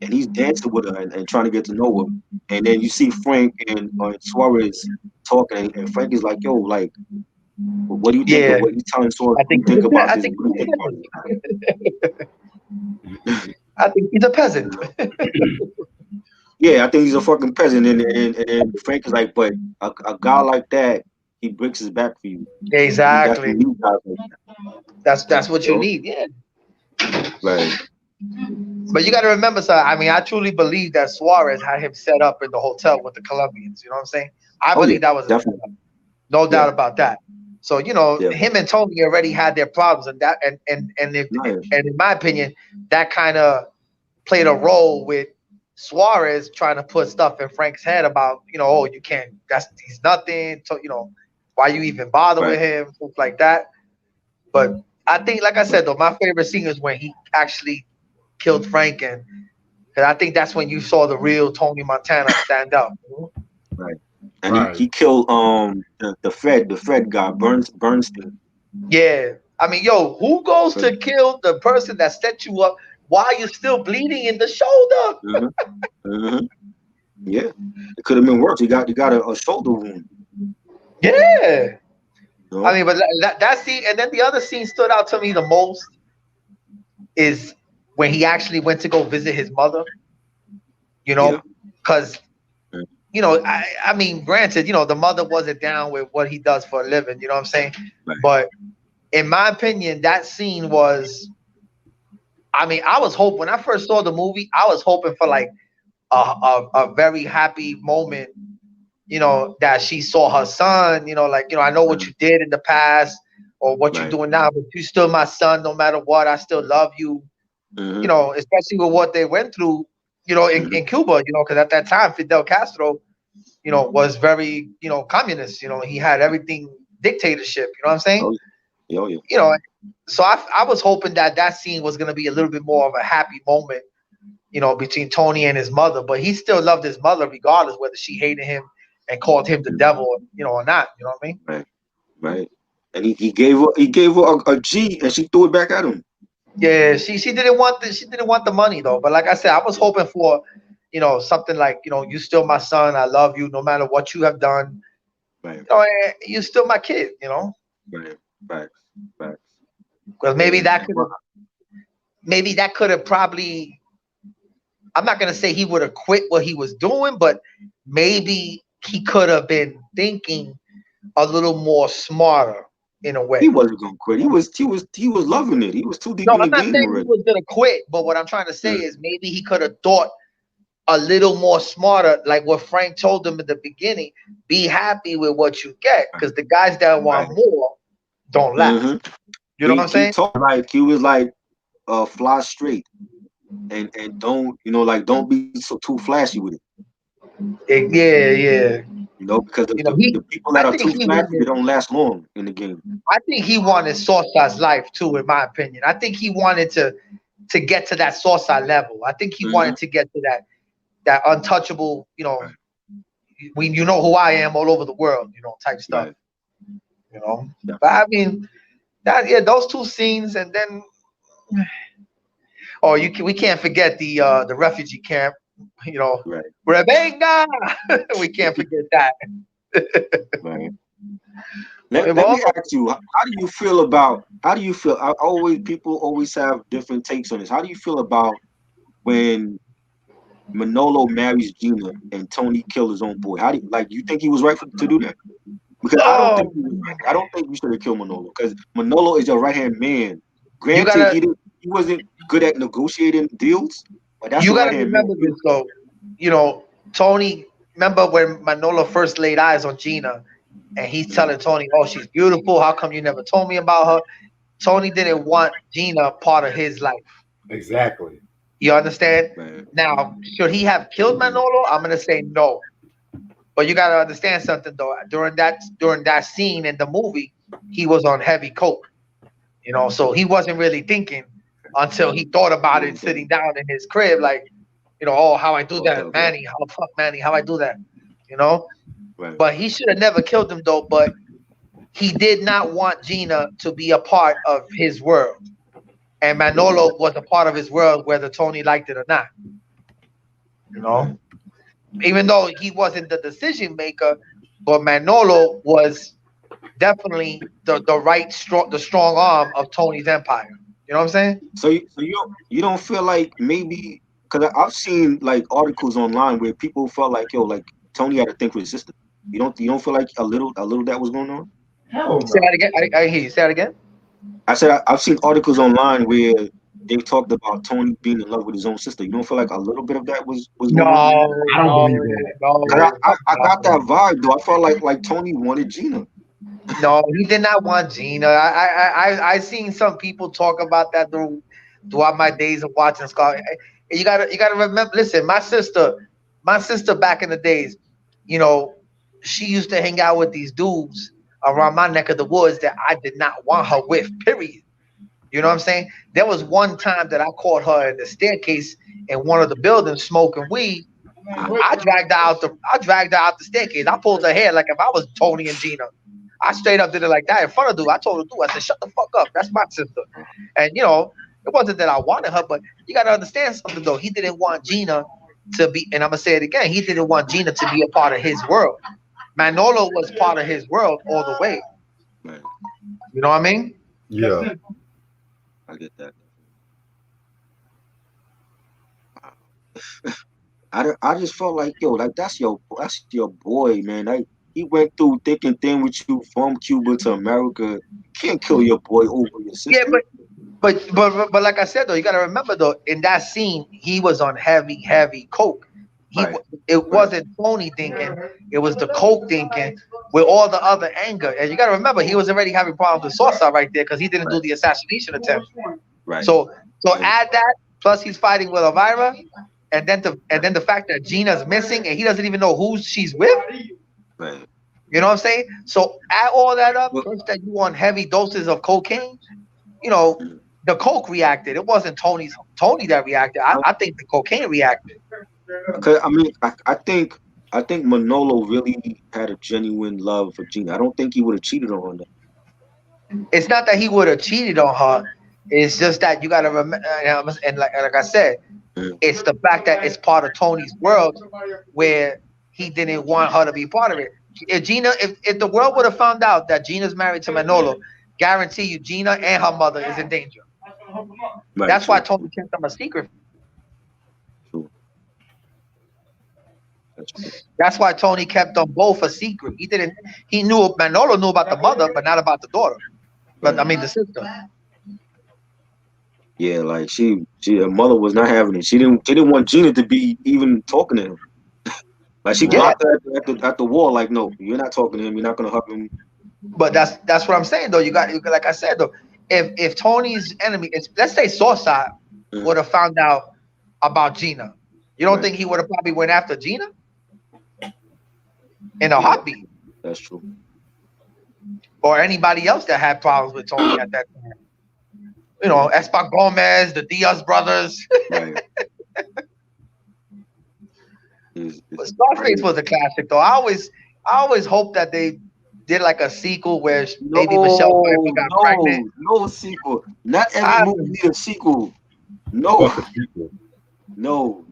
and he's dancing with her and trying to get to know her, and then you see Frank and Suarez talking, and Frank is like, "Yo, like, what do you think of Yeah, what you telling Suarez? I What do you think he's think about I this? think What do he's you a think about peasant. this?" I think he's a peasant. Yeah, I think he's a fucking peasant, and then Frank is like, "But a guy like that, he breaks his back for you. That's Exactly. what you guys like, That's what you you know?" need. Yeah. Right. But you got to remember, sir. I mean, I truly believe that Suarez had him set up in the hotel with the Colombians. You know what I'm saying? I Oh yeah, believe that was a definitely. setup. No Yeah, doubt about that. So you know, yeah. him and Tony already had their problems, and that and if No, yeah. and in my opinion, that kind of played a role with Suarez trying to put stuff in Frank's head about, you know, oh, you can't. That's he's nothing. So you know, why you even bother with Right, him? Stuff like that. But I think, like I right, said, though, my favorite scene is when he actually killed Frank, and I think that's when you saw the real Tony Montana stand up. right. And Right. he killed the Fred guy Bernstein. Yeah, I mean, yo, who goes Fred. to kill the person that set you up while you're still bleeding in the shoulder? Hmm. Hmm. Yeah, it could have been worse. He got a shoulder wound. Yeah, You I know. mean, but that scene, and then the other scene stood out to me the most is when he actually went to go visit his mother. You Yeah. know, because Mm. you know, I mean, granted, you know, the mother wasn't down with what he does for a living. You know what I'm saying? Right. But in my opinion, that scene was. I mean, I was hoping when I first saw the movie, I was hoping for like a very happy moment. You know, that she saw her son. You know, like, you know, I know what Mm. you did in the past or what you're Right. doing now, but you still my son. No matter what, I still love you. You Hmm. know, especially with what they went through. You know, Hmm. in Cuba. You know, because at that time, Fidel Castro, you know, was very, you know, communist. You know, he had everything dictatorship. You know what I'm saying? Oh yeah. Oh yeah. You know, so I was hoping that that scene was going to be a little bit more of a happy moment, you know, between Tony and his mother. But he still loved his mother regardless whether she hated him and called him the Mm. devil, you know, or not. You know what I mean? Right. Right. And he gave her a G, and she threw it back at him. Yeah, she didn't want she didn't want the money though. But like I said, I was hoping for, you know, something like, you know, you still my son. I love you no matter what you have done. Right. You know, you still my kid. You know, Right. Facts. Facts. because And maybe that could have probably. I'm not gonna say he would have quit what he was doing, but maybe he could have been thinking a little more smarter in a he way. wasn't gonna quit. He was loving it. He was too deep No, in the I'm not game saying he already. was gonna quit, but what I'm trying to say Mm. is maybe he could have thought a little more smarter, like what Frank told him in the beginning. Be happy with what you get, because the guys that Right. want more don't last. Hmm. You know what He I'm he saying? told like he was like fly straight and don't like don't be so too flashy with it. Yeah, yeah. Because You know, the people I that are think too he flashy, they wanted. don't last long in the game. I think he wanted Sosa's life too, in my opinion. I think he wanted to get to that Sosa level. I think he Hmm. wanted to get to that untouchable, you know, Right. when you know who I am all over the world, you know, type stuff. Right. You know. But Definitely. I mean that yeah, those two scenes and then oh we can't forget the refugee camp, you know. Right. Rebenga! We can't forget that. Right. Well, Let me ask you, how do you feel? People always have different takes on this. How do you feel about when Manolo marries Gina and Tony killed his own boy? How do you think he was right to do that? Because I don't think oh, he was right. I don't think you should have killed Manolo because Manolo is your right hand man. You Granted, gotta he wasn't good at negotiating deals, but that's you the right gotta hand man. remember this though. You know, Tony. Remember when Manolo first laid eyes on Gina, and he's Mhm. telling Tony, "Oh, she's beautiful. How come you never told me about her?" Tony didn't want Gina part of his life. Exactly. You understand? Right. Now, should he have killed Manolo? I'm gonna say no. But you gotta understand something though. During that scene in the movie, he was on heavy coke. You know, so he wasn't really thinking until he thought about it Okay. sitting down in his crib, like, oh, how I do Okay. that, Okay. Manny, how fuck Manny, how I do that, you know. Right. But he should have never killed him though. But he did not want Gina to be a part of his world, and Manolo was a part of his world, whether Tony liked it or not. You Right. know, even though he wasn't the decision maker, but Manolo was definitely the strong arm of Tony's empire. You know what I'm saying? So you don't feel like maybe because I've seen like articles online where people felt like yo like Tony had to think with his sister. You don't feel like a little that was going on? Hell Say no. that again. I hear you. Say that again. I said I've seen articles online where they talked about Tony being in love with his own sister. You don't feel like a little bit of that was going on? No, I don't no, believe that. Cause no, I got that no. vibe though. I felt like Tony wanted Gina. No, he did not want Gina. I seen some people talk about that throughout my days of watching Scar. You gotta remember. Listen, my sister back in the days, you know, she used to hang out with these dudes around my neck of the woods that I did not want her with. Period. You know what I'm saying? There was one time that I caught her in the staircase in one of the buildings smoking weed. I dragged her out the staircase. I pulled her hair like if I was Tony and Gina. I straight up did it like that in front of dude. I told the dude, I said, "Shut the fuck up. That's my sister." And it wasn't that I wanted her, but you gotta understand something though. He didn't want Gina to be, and I'm gonna say it again. He didn't want Gina to be a part of his world. Manolo was part of his world all the way. Right. You know what I mean? Yeah. I get that. I just felt like yo, like that's your boy, man. Like he went through thick and thin with you from Cuba to America. You can't kill your boy over your Yeah, sister. but like I said though, you got to remember though, in that scene, he was on heavy, heavy coke. Right, It right, wasn't Tony thinking, it was the coke thinking with all the other anger. And you got to remember, he was already having problems with Sosa right there because he didn't do right, the assassination attempt. right. So And add that plus he's fighting with Elvira, and then the fact that Gina's missing and he doesn't even know who she's with. right. You know what I'm saying? So add all that up, Well, plus that you on heavy doses of cocaine. You know, mm, the coke reacted. It wasn't Tony that reacted. I think the cocaine reacted. cause I mean, I think Manolo really had a genuine love for Gina. I don't think he would have cheated on her. It's not that he would have cheated on her. It's just that you got to remember, and like I said, Mm, it's the fact that it's part of Tony's world where he didn't want her to be part of it. If the world would have found out that Gina's married to Manolo, guarantee you Gina and her mother is in danger. right, That's why true, Tony kept them a secret. true. That's true. That's why Tony kept them both a secret. He didn't. He knew Manolo knew about the mother, but not about the daughter. But I Right. mean the sister. Yeah, like her mother was not having it. She didn't want Gina to be even talking to him. Like she Yeah, blocked her at the wall. Like, no, you're not talking to him. You're not gonna hug him. but that's what I'm saying though. Like I said though, if Tony's enemy, let's say Sosa Mm, would have found out about Gina, you don't right. think he would have probably went after Gina in a Yeah, heartbeat, that's true. or anybody else that had problems with Tony at that time? Espa Gomez, the Diaz brothers. Right. It's But Scarface crazy. was a classic though. I always hope that they did like a sequel where maybe Michelle Pfeiffer No, got pregnant. no sequel. Not every I, movie need a sequel. No, Fuck a sequel. no.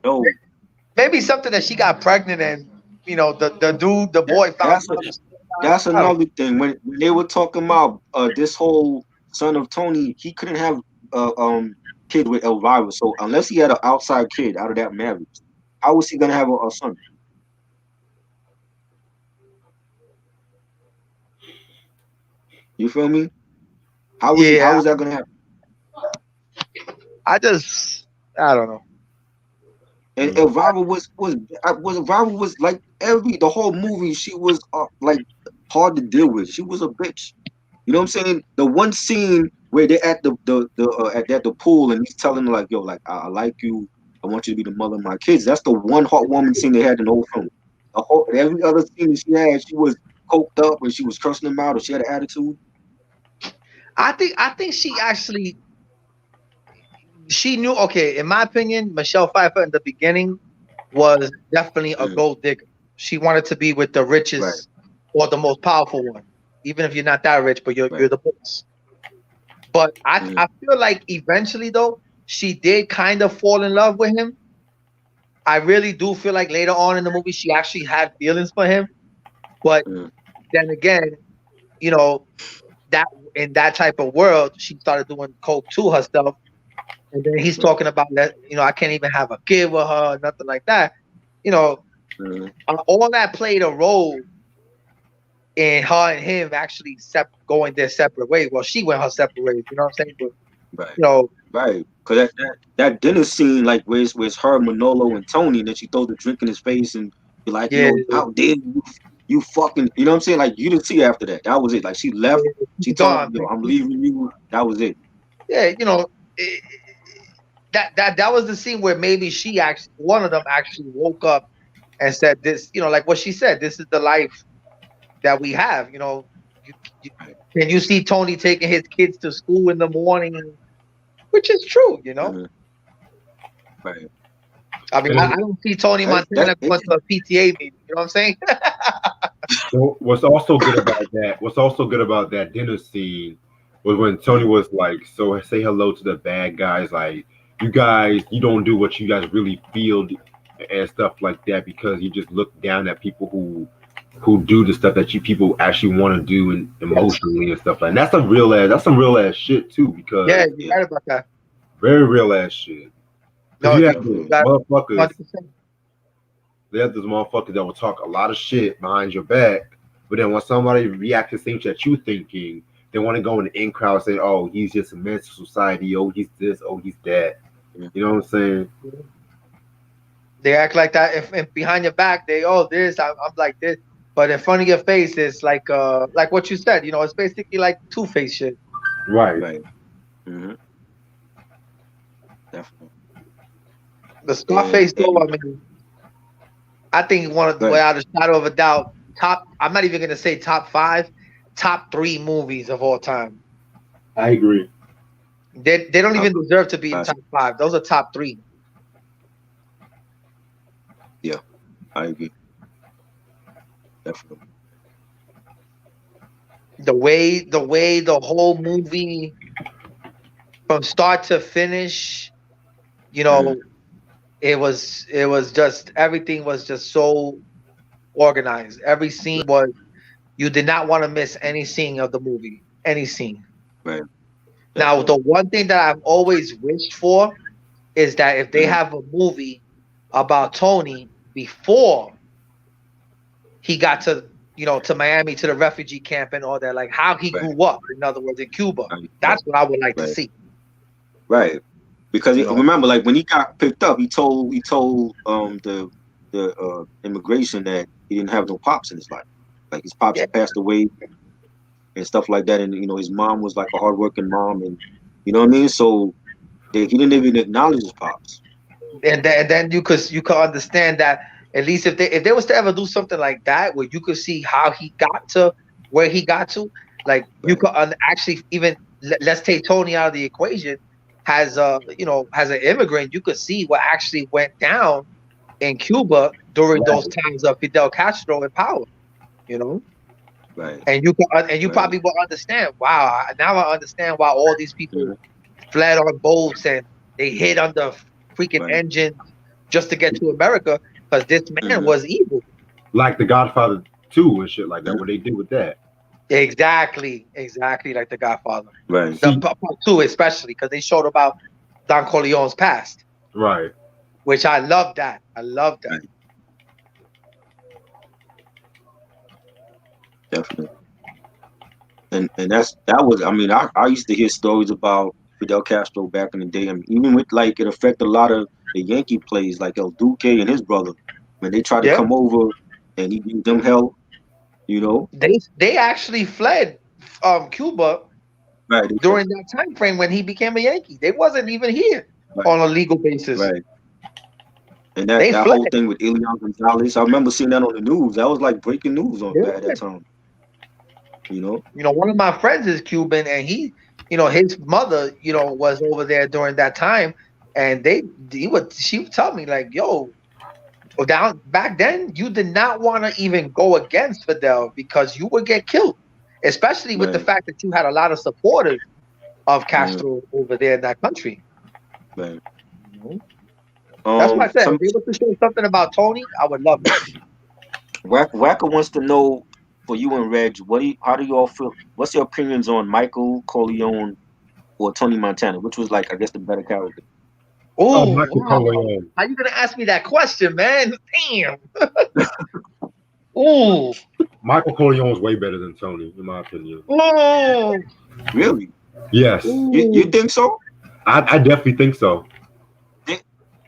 maybe something that she got pregnant and the That boy found that's a, out the same time. that's I don't another thing. When they were talking about this whole son of Tony, he couldn't have uh, um kid with Elvira. So unless he had an outside kid out of that marriage, how was he gonna have a son? You feel me? How was Yeah, that gonna happen? I don't know. And Mm. Elvira was like the whole movie. She was like hard to deal with. She was a bitch. You know what I'm saying? The one scene where they're at the pool and he's telling her like, "Yo, like I like you. I want you to be the mother of my kids." That's the one heartwarming scene they had in the whole film. Every other scene that she had, she was coked up and she was cursing him out or she had an attitude. I think she knew. Okay, in my opinion, Michelle Pfeiffer in the beginning was definitely a Mm, gold digger. She wanted to be with the right, richest or the most powerful one, even if you're not that rich, but you're right. the boss. But Mm, I feel like eventually though she did kind of fall in love with him. I really do feel like later on in the movie she actually had feelings for him. But mm, then again, you know that in that type of world, she started doing coke to herself. And then he's right. talking about that, I can't even have a kid with her, nothing like that. You know, Mm, all that played a role in her and him actually going their separate ways. Well, she went her separate ways, you know what I'm saying? But right, you know, right. Cause that dinner scene, like where's her, Manolo, and Tony, and then she throws the drink in his face and be like, yeah, how dare you fucking, you know what I'm saying? Like you didn't see after that. That was it. Like she left. She she's told him, gone. yo, I'm leaving you. That was it. Yeah, it, that was the scene where maybe she actually one of them actually woke up and said this, like what she said, this is the life that we have. You, you Right. and you see Tony taking his kids to school in the morning, which is true. Mm-hmm. Right. I mean, I And don't see Tony That Montana going to a PTA meeting. You know what I'm saying? what's also good about that? What's also good about that dinner scene was when Tony mm, was like, "So say hello to the bad guys. Like, you guys, you don't do what you guys really feel and stuff like that because you just look down at people who do the stuff that you people actually want to do and Yes. emotionally and stuff like. And that's some real ass shit too Yeah, because you're yeah, right about that. very real ass shit. Because No, you have you those definitely. got motherfuckers 100%. They have those motherfuckers that will talk a lot of shit behind your back, but then when somebody reacts to things that you thinking, they want to go in the in crowd and say, "Oh, he's just a menace to society. Oh, he's this. Oh, he's that." Mm, You know what I'm saying? They act like that. If behind your back, this, I'm like this. But in front of your face, it's like what you said. It's basically like Two-Face shit. Right. right. Mm-hmm. Definitely. The And Scarface, though, I mean, I think one of right. without a shadow of a doubt, top. I'm not even gonna say top five, top three movies of all time. I agree. They don't I even agree. deserve to be in Classic. top five. Those are top three. Yeah, I agree. Definitely. The way the whole movie from start to finish, you Mm, know, it was just everything was just so organized. Every scene was you did not want to miss any scene of the movie, any scene. right. Now, the Definitely. one thing that I've always wished for is that if they Mm, have a movie about Tony before he got to Miami to the refugee camp and all that, like how he right. grew up, in other words, in Cuba. Right. That's what I would like to Right. see. Right. Because You know, remember, like when he got picked up, he told the immigration that he didn't have no pops in his life. Like his pops yeah, had passed away and stuff like that, and his mom was like a hardworking mom, and you know what I mean. So he didn't even acknowledge his pops. and then you could understand that at least if they was to ever do something like that where you could see how he got to where he got to, like you Right. could actually even let's take Tony out of the equation. As an immigrant, you could see what actually went down in Cuba during those Right. times of Fidel Castro in power. You know, Right. and you Right. probably will understand. Wow, now I understand why all these people Hmm. fled on boats and they hid under freaking Right. engines just to get to America because this man Hmm. was evil. Like the Godfather 2 and shit like that. Hmm. What they did with that. Exactly like The Godfather. Right. The See. part two, especially because they showed about Don Corleone's past, Right. which I love that. I love that. Right. Definitely. And that was, I mean, I used to hear stories about Fidel Castro back in the day. I mean, even with like it affected a lot of the Yankee plays, like El Duque and his brother, when they tried to Yeah, come over and he gave them hell. You know, they actually fled Cuba right, during that time frame when he became a Yankee. They wasn't even here right, on a legal basis. right. And that They that fled. whole thing with Elian Gonzalez, I remember seeing that on the news. That was like breaking news on at Yeah. that time. You know, One of my friends is Cuban, and his mother, was over there during that time, and she would tell me like, "Yo, down back then, you did not want to even go against Fidel because you would get killed, especially with the right, fact that you had a lot of supporters of mm, Castro over there in that country." right. Mhm. That's why I said Some if they were to show something about Tony, I would love it. Wacker wants to know for you and Reg, how do you all feel? What's your opinions on Michael Corleone or Tony Montana, which was like I guess the better character? Oh, Oh Michael wow! Corleone. How you gonna ask me that question, man? Damn. Ooh. Michael Corleone's way better than Tony, in my opinion. Oh. Really? Yes, You Ooh. think so? I definitely think so. Di-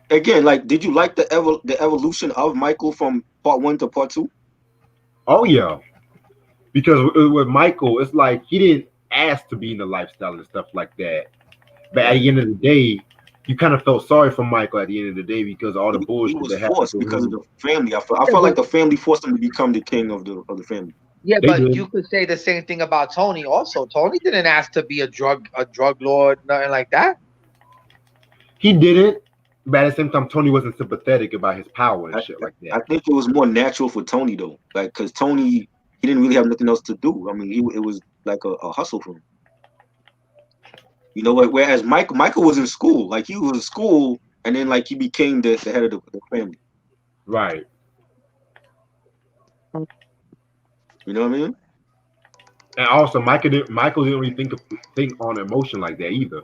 Again, like, did you like the evolution of Michael from part one to part two? Oh yeah, because with Michael, it's like he didn't ask to be in the lifestyle and stuff like that. But at Right. the end of the day, you kind of felt sorry for Michael at the end of the day because all the He bullshit was that happened forced to because of him. the family. I Yeah, felt but like the family forced him to become the king of the family. yeah, They but you did. could say the same thing about Tony also. Tony didn't ask to be a drug lord, nothing like that. He didn't, but at the same time, Tony wasn't sympathetic about his power and I, shit like I that. think it was more natural for Tony though, like because Tony he didn't really have nothing else to do. I mean, it was like a hustle for him. You know what? Whereas Michael was in school, like he was in school, and then like he became the head of the family. Right. You know what I mean? And also, Michael didn't really think on emotion like that either.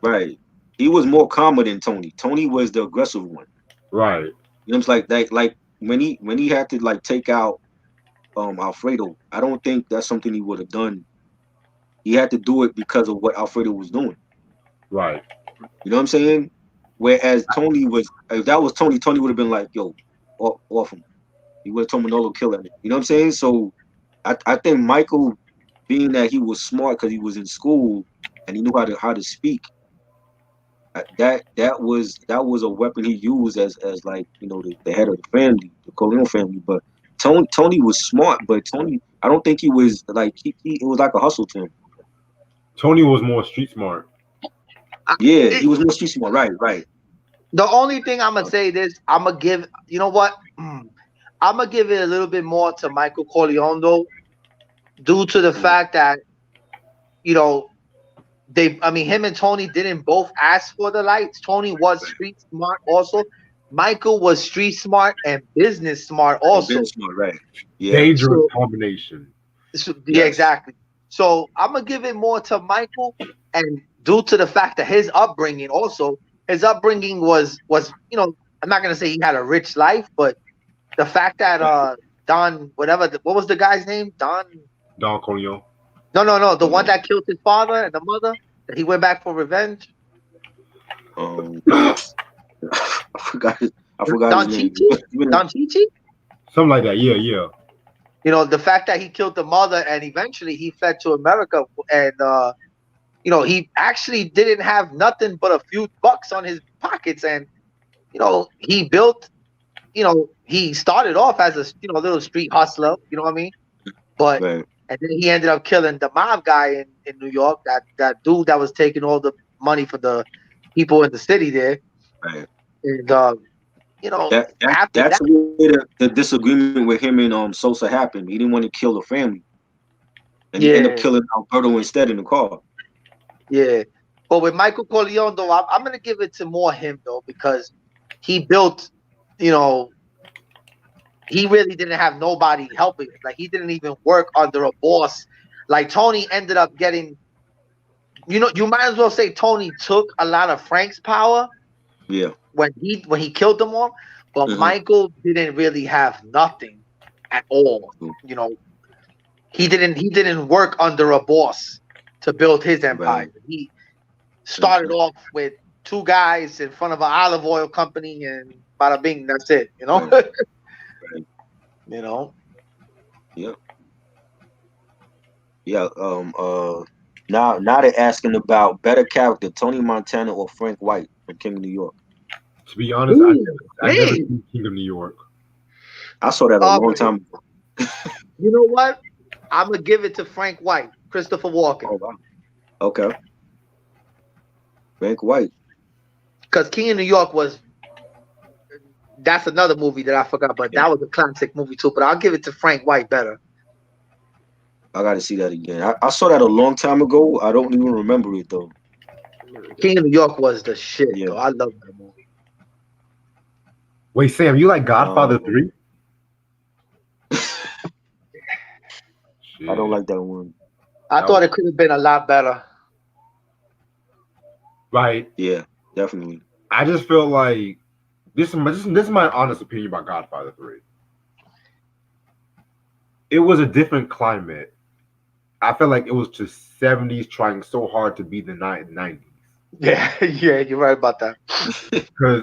Right. He was more calmer than Tony. Tony was the aggressive one. Right. You know, it's like when he had to like take out Alfredo. I don't think that's something he would have done. He had to do it because of what Alfredo was doing. Right. You know what I'm saying? Whereas Tony was, if that was Tony, Tony would have been like, "Yo, off him." He would have told Manolo kill him. You know what I'm saying? So I think Michael, being that he was smart because he was in school and he knew how to speak, that was a weapon he used as like the head of the family, the Corleone family. But Tony was smart, but Tony, I don't think he was like it was like a hustle to him. Tony was more street smart. Yeah, It, he was more street smart. Right, right. the only thing I'm gonna say this, I'm gonna give. You know what? I'm gonna give it a little bit more to Michael Corleone though, due to the Mm, fact that you know him and Tony didn't both ask for the lights. Tony was street smart also. Michael was street smart and business smart and Ben also. smart, right? Yeah. Dangerous So, combination. yeah, Yes. exactly. So I'm gonna give it more to Michael, and due to the fact that his upbringing was I'm not gonna say he had a rich life, but the fact that Don whatever what was the guy's name, Don, Don Corleone. no, the one Um, that killed his father and the mother, that he went back for revenge. um, I forgot his Don name. Chichi? Don Chichi? Something like that. Yeah, yeah. The fact that he killed the mother and eventually he fled to America, and he actually didn't have nothing but a few bucks on his pockets, and he built, he started off as a little street hustler, you know what I mean? But Right, and then he ended up killing the mob guy in New York, that dude that was taking all the money for the people in the city there, right. and after That's that, where the disagreement with him and Sosa happened. He didn't want to kill the family, and he ended up yeah, killing Alberto instead in the car. yeah. But with Michael Corleone, though, I'm gonna give it to more him though, because he built, you know, he really didn't have nobody helping him. Like he didn't even work under a boss. Like Tony ended up getting, you might as well say Tony took a lot of Frank's power Yeah. when he killed them all, but Hmm. Michael didn't really have nothing at all. You know, he didn't work under a boss to build his empire. Right. started off with two guys in front of an olive oil company, and bada bing, that's it. You know, Right. Right. you know. Yeah. Yeah. Now they're asking about better character, Tony Montana or Frank White from King of New York. To be honest, Ooh, I never man. seen King of New York. I saw that a long time ago. You know what? I'm gonna give it to Frank White, Christopher Walken, Oh wow. Okay. Frank White. because King of New York was. That's another movie that I forgot, but Yeah. that was a classic movie too. But I'll give it to Frank White better. I got to see that again. I saw that a long time ago. I don't even remember it though. King of New York was the shit, Yeah. though. I love that movie. Wait, Sam, you like Godfather 3? I don't like that one. I thought it could have been a lot better. Right. Yeah, definitely. I just feel like this is my honest opinion about Godfather 3. It was a different climate. I feel like it was just 70s trying so hard to be the 90s. Yeah, yeah, you're right about that. Because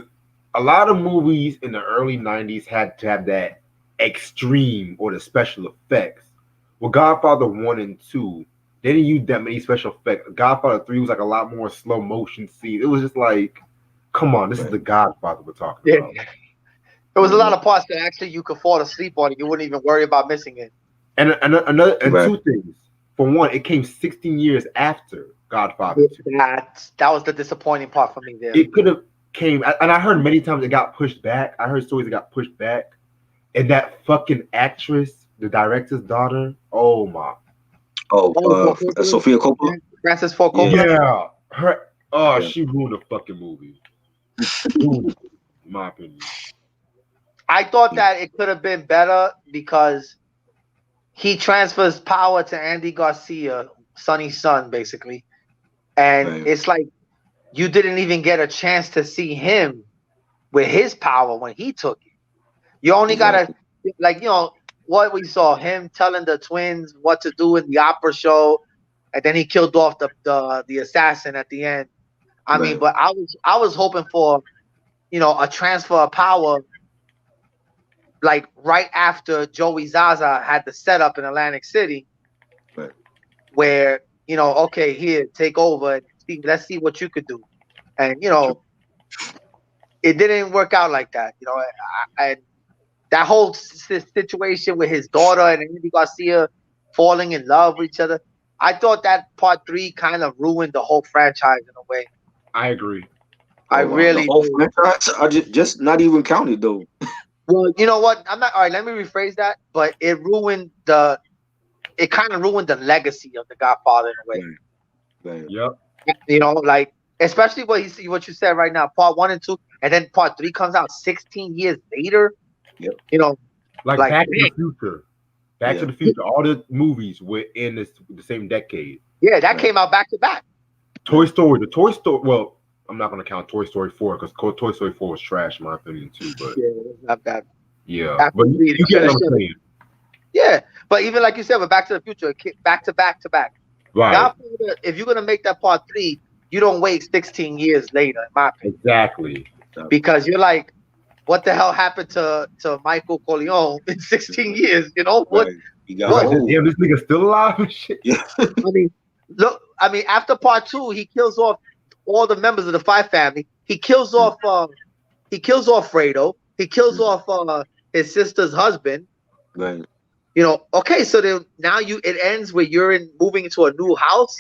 a lot of movies in the early 90s had to have that extreme or the special effects. Well, Godfather 1 and 2, they didn't use that many special effects. Godfather 3 was like a lot more slow motion scenes. It was just like, come on, this is the Godfather we're talking about. There was a lot of parts that actually you could fall asleep on and you wouldn't even worry about missing it. And two things. For one, it came 16 years after Godfather 2. That was the disappointing part for me there. It could have came, and I heard many times it got pushed back. I heard stories it got pushed back. And that fucking actress, the director's daughter, oh my. Sophia Coppola? Francis Ford Coppola? Yeah. Her, she ruined the fucking movie. Ruined it, in my opinion. I thought that it could have been better because he transfers power to Andy Garcia, Sonny's son, basically. And it's like you didn't even get a chance to see him with his power when he took it. You only gotta, like, you know, what we saw him telling the twins what to do in the opera show, and then he killed off the assassin at the end. I mean, but I was hoping for, you know, a transfer of power, like right after Joey Zaza had the setup in Atlantic City, where, you know, okay, here, take over, and let's see what you could do. And, you know, it didn't work out like that. You know, that whole situation with his daughter and Andy Garcia falling in love with each other, I thought that part 3 kind of ruined the whole franchise in a way. I agree. I really the whole franchise. I just not even counted though. Well, you know what? I'm not. All right, let me rephrase that. But it ruined it kind of ruined the legacy of the Godfather in a way. Right. Yep. You know, like especially what you said right now, part 1 and 2, and then part 3 comes out 16 years later. Yep. You know, like Back to the Future. Back to the Future. All the movies were in the same decade. Yeah, that came out back to back. Toy Story. The Toy Story. Well, I'm not going to count Toy Story 4 because Toy Story 4 was trash, in my opinion, too. But yeah, it's not bad. Yeah, but you get what I'm saying. Yeah, but even like you said, with Back to the Future, back to back to back. Right. Godfather, if you're gonna make that part 3, you don't wait 16 years later, in my opinion. Exactly. Because you're like, what the hell happened to Michael Corleone in 16 years? You know what? Damn, this nigga's still alive and shit. Yeah. I mean, after part 2, he kills off all the members of the Five family. He kills off Fredo. He kills off his sister's husband. Right. You know, okay, so then now it ends where you're moving into a new house,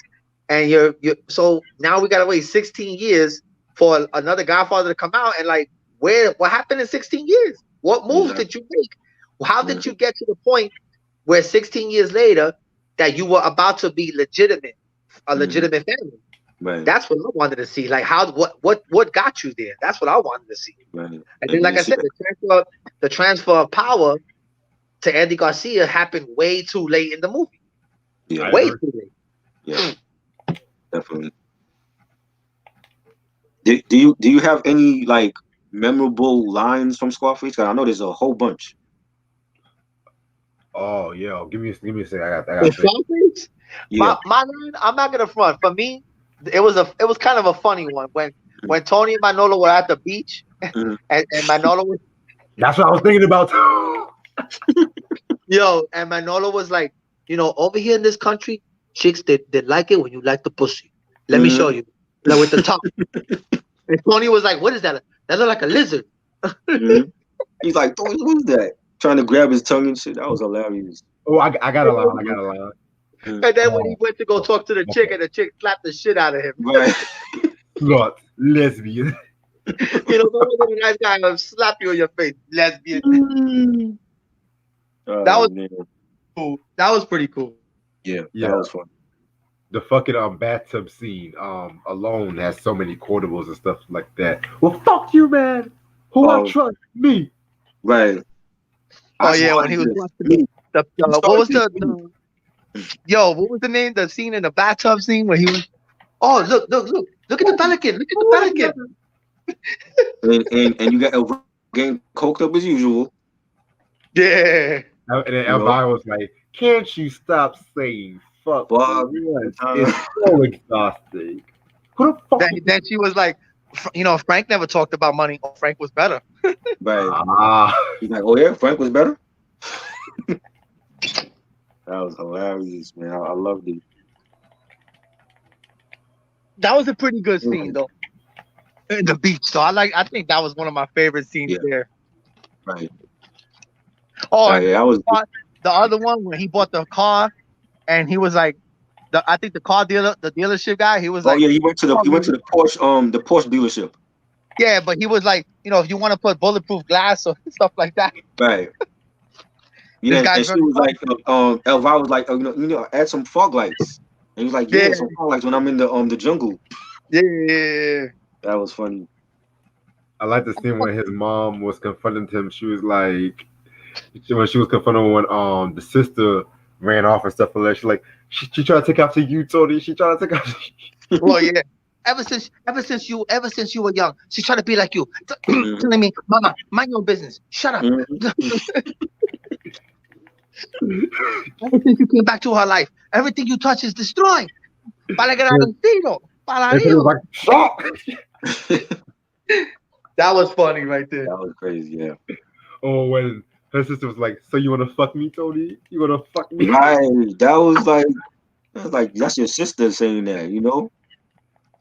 and you're so now we gotta wait 16 years for another Godfather to come out, and like what happened in 16 years? What moves did you make? How did you get to the point where 16 years later that you were about to be legitimate family? Right. That's what I wanted to see. Like what got you there? That's what I wanted to see. Right. And then, like I said, the transfer of power to Andy Garcia happened way too late in the movie. Yeah. Way too late. Yeah. Definitely. Do you have any like memorable lines from Scarface? Cause I know there's a whole bunch. Oh yeah, give me a second. I got Scarface? Yeah. My line, I'm not gonna front. For me, it was kind of a funny one when Tony and Manolo were at the beach Mhm. and Manolo was That's what I was thinking about. and Manolo was like, over here in this country, chicks they like it when you like the pussy. Let me show Mhm. you. Like with the tongue. And Tony was like, what is that? That look like a lizard. Mhm. He's like, "Oh, what is that?" Trying to grab his tongue and shit. That was hilarious. Oh, I got a line. I got a line. Mhm. And then when he went to go talk to the chick and the chick slapped the shit out of him. Right. Slut, lesbian. Go with a nice guy and slap you in your face, lesbian. That Oh was man. cool. That was pretty cool. Yeah, Yeah. that was fun. The fucking bathtub scene alone has so many quotables and stuff like that. Well, fuck you, man. Who I Oh, trust? Me. right. Oh I yeah, when started he was this. watching Me. You what started was this. Me. what was the name? The scene in the bathtub scene where he was. Oh look at the pelican! Look at the pelican! And you got a game coked up as usual. Yeah. And then You know, Elvira was like, "Can't you stop saying fuck for fuck. once? It's so exhausting." Who the fuck? Then she was like, Frank never talked about money. Oh, Frank was better. Right. Ah, He's like, oh yeah, Frank was better. That was hilarious, man. I loved it. That was a pretty good scene though. In the beach. So I think that was one of my favorite scenes Yeah. there. Right. Oh, Yeah, and that was the other one when he bought the car and he was like I think the car dealer, the dealership guy, he was oh like, yeah, he went to the Porsche dealership. yeah, but he was like, if you want to put bulletproof glass or stuff like that. Right. This Yeah, guy's and she very was like, Elvira was like, add some fog lights. And he was like, yeah, yeah, some fog lights when I'm in the jungle. yeah. That was funny. I like the scene when his mom was confronting him. She was like, when she was confronting when the sister ran off and stuff like that. She's like, she tried to take after you, Tony. She tried to take after you. Well, yeah. Ever since you were young, she's trying to be like you. Mhm. Telling me, Mama, mind your business. Shut up. Mhm. Ever since you came back to her life, everything you touch is destroyed. Para agradecido. Para And Tony was hijo. like, stop. That was funny right there. That was crazy, yeah. Oh, when her sister was like, so you want to fuck me, Tony? You want to fuck me? Right. That was like that's your sister saying that,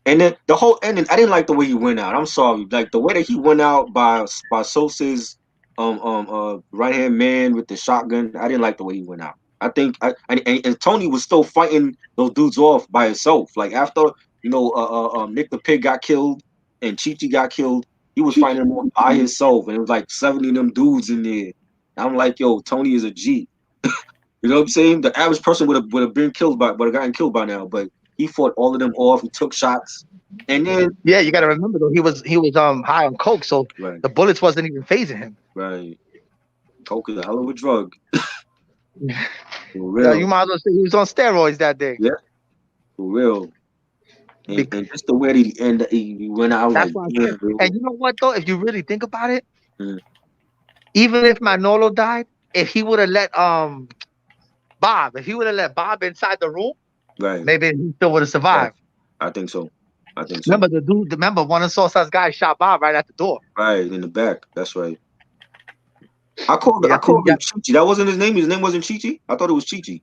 And then the whole ending, I didn't like the way he went out. I'm sorry, like the way that he went out by Sosa's right hand man with the shotgun. I didn't like the way he went out. I think and Tony was still fighting those dudes off by himself. Like after Nick the Pig got killed and Chi Chi got killed, he was fighting them off by himself, and it was like 70 of them dudes in there. I'm like, yo, Tony is a G. You know what I'm saying? The average person would have been killed would have gotten killed by now, but he fought all of them off. He took shots, and then Yeah, you got to remember though, he was high on coke, so right, the bullets wasn't even phasing him. right. Coke is a hell of a drug. For Yeah, real. you might as well say he was on steroids that day. Yeah, for real. And just the way he went out, I was That's like, why I damn, said. bro. And you know what though? If you really think about it, Mm. even if Manolo died, if he would have let Bob inside the room, Right. maybe he still would have survived. I think so. Remember the dude? Remember one of Sosa's guys shot Bob right at the door. Right in the back. That's right. I called Yeah, him Chi-Chi. That wasn't his name. His name wasn't Chi-Chi. I thought it was Chi-Chi.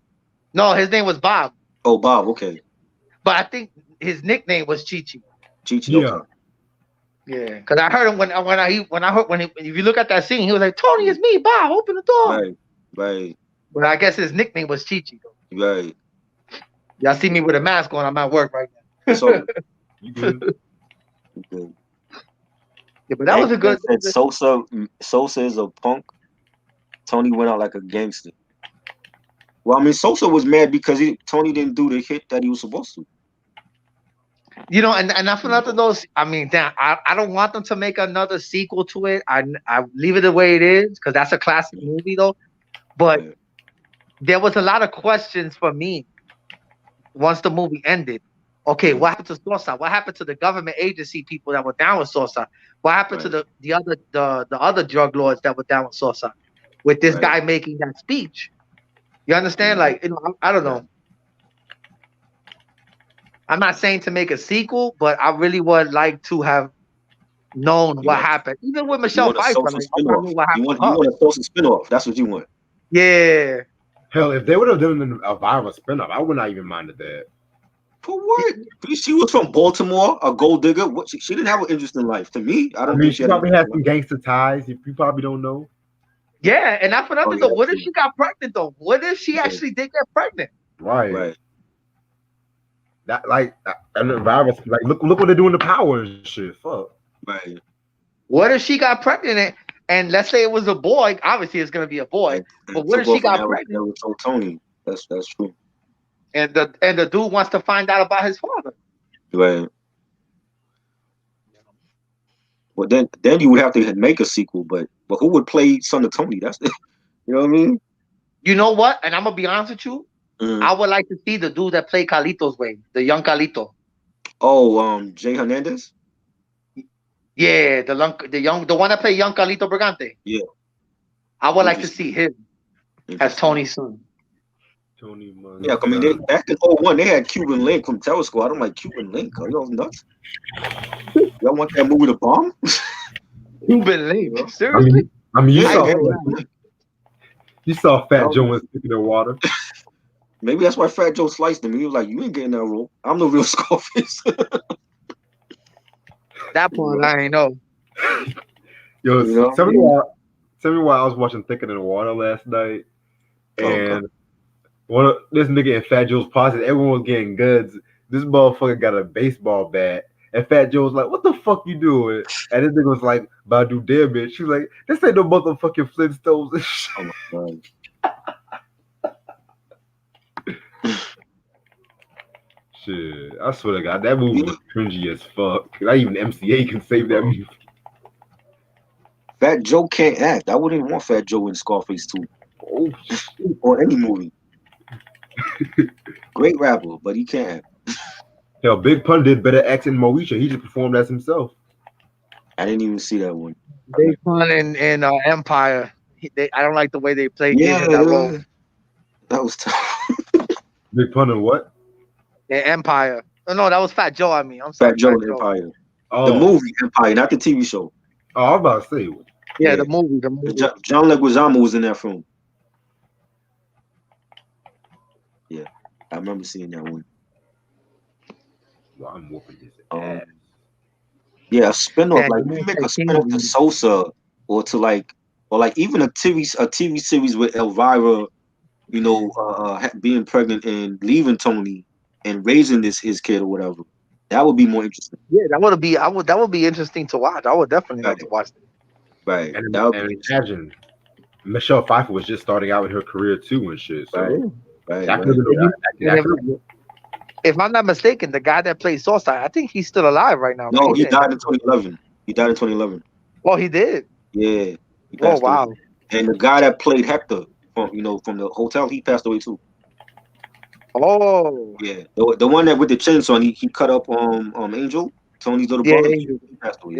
no, his name was Bob, Oh, Bob. Okay. but I think his nickname was Chi-Chi. Chi-Chi. Yeah. Okay. Yeah, because I heard him if you look at that scene, he was like, "Tony, it's me, Bob. Open the door." Right. Right. But I guess his nickname was Chi-Chi. Right. Y'all see me with a mask on. I'm at work right now. So You good? good. Yeah, but that was a good. Said Sosa is a punk. Tony went out like a gangster. Well, I mean, Sosa was mad because Tony didn't do the hit that he was supposed to. And not for nothing though. I mean, damn, I don't want them to make another sequel to it. I leave it the way it is because that's a classic movie though. But Yeah. there was a lot of questions for me once the movie ended. Okay, what happened to Sosa? What happened to the government agency people that were down with Sosa? What happened to the other drug lords that were down with Sosa? With this guy making that speech, you understand? Like, I don't know. I'm not saying to make a sequel, but I really would like to have known You what want happened. Even with you Michelle want a Pfeiffer, social like I want to spinoff. know what You happened want to you her. want a social spinoff. That's what you want. Yeah. Hell, if they would have done a viral spin-off, I would not even minded that. For what? She was from Baltimore, a gold digger. What she didn't have an interesting life. To me, I I don't mean, think she she had an probably had interesting some life. gangster ties. If you probably don't know, Yeah, and that's Oh another yeah, though. that's What if true. she got pregnant though? What if she Right, actually did get pregnant? right? right. That like and the viral like look what they're doing to Power and shit. Fuck. Right. What if she got pregnant and let's say it was a boy? Obviously, it's gonna be a boy. And But what took if she off and got that pregnant was so Tony. That's true. and the dude wants to find out about his father? Right. Well, then you would have to make a sequel, but who would play son of Tony? That's you know what I mean? You know what? And I'm gonna be honest with you. Mm. I would like to see the dude that played Carlito's way, the young Carlito. Oh, Jay Hernandez. Yeah, the one that played young Carlito Brigante. Yeah, I would like to interesting. see him as Interesting. Tony's son. Tony Yeah, I mean, they, Montana. back in '01, they had Cuban Link from Terror Squad. I'm like, Cuban Link? Are y'all nuts? Y'all want that movie to bomb? Cuban You Link. know? Seriously? You Yeah, I saw they get had that. Cuban Link. you saw That Fat Joe was- was sticking in water. Maybe that's why Fat Joe sliced him. He was like, you ain't getting that role. I'm the real Scarface. That You part know? I ain't know. Yo, You know? tell me why I was watching Thinking in the Water last night, Oh, God. and this nigga in Fat Joe's posse, everyone was getting goods. This motherfucker got a baseball bat. And Fat Joe was like, "What the fuck you doing?" And this nigga was like, "About to do damage." She was like, "This ain't no motherfucking Flintstones." And shit. Oh, my God. Shit, I swear to God, that movie You was cringy as fuck. Not even MCA can save that movie. Fat Joe can't act. I wouldn't even want Fat Joe in Scarface 2 Oh shit. or any movie. Great rapper, but he can't act. Hell, Big Pun did better acting than Moesha. He just performed as himself. I didn't even see that one. Big Pun in Empire. I don't like the way they gave Yeah, him that role that was tough. Big Pun and what? in Empire. Oh, no, that was Fat Joe. I mean, I'm Fat sorry, Joe Fat in Joe. Empire. Oh, The movie Empire, not the TV show. I was about to say. Yeah, Yeah. the movie. The movie. John Leguizamo was in that film. Yeah, I remember seeing that one. Well, I'm whooping his Um, ass. yeah, a spinoff. Yeah, Like you if you know, make a Pacino. spinoff to Sosa or to like even a TV series with Elvira, you know, being pregnant and leaving Tony and raising his kid or whatever, that would be more interesting. Yeah, that would be interesting to watch. I would definitely like Right, to watch that. right. And, That would be and interesting. imagine Michelle Pfeiffer was just starting out in her career too and shit. So Right, right, that could right. have been And if I'm not mistaken, the guy that plays Sosa, I think he's still alive right now, right? No, he didn't died die. in 2011. He died in 2011. Oh, he did. Yeah, he Oh, passed away. wow. And the guy that played Hector from the hotel, he passed away too. Oh, Yeah, the one that with the chainsaw, he cut up Angel, Tony's little yeah, brother. Angel. He passed away.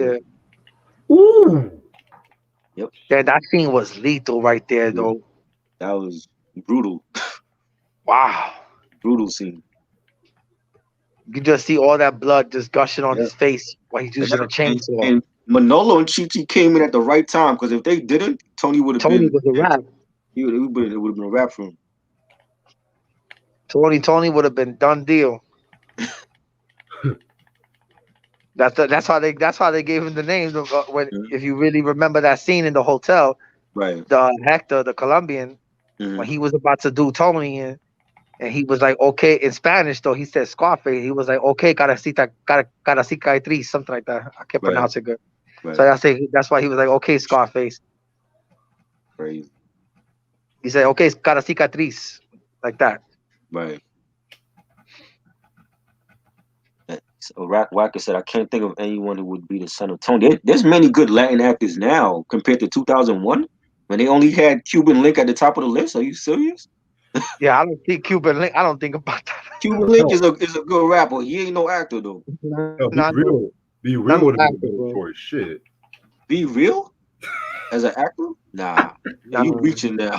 Yeah. Ooh. Yep. Yeah, that scene was lethal right there, Yeah. though. That was brutal, Wow. brutal scene. You just see all that blood just gushing on Yeah. his face while he's using a chainsaw. And Manolo and Chi-Chi came in at the right time because if they didn't, Tony would have Tony been. was a wrap. It would have been a wrap for him. Tony would have been done deal. That's how they gave him the name. When if you really remember that scene in the hotel, Right. the Hector, the Colombian, when he was about to do Tony and he was like, okay, in Spanish though, he said Scarface. He was like, okay, caracita, cicatriz, something like that. I can't pronounce it good. Right. So I say that's why he was like, okay, Scarface. Crazy. He said, okay, cara cicatriz, like that. Right. So Wacker said, I can't think of anyone who would be the son of Tony. There's many good Latin actors now compared to 2001 when they only had Cuban Link at the top of the list. Are you serious? Yeah, I don't think Cuban Link. I don't think about that. Cuban Link is a good rapper. He ain't no actor though. Be real. Be real would have been a good choice. Shit. Be real? As an actor, nah. You No. reaching now.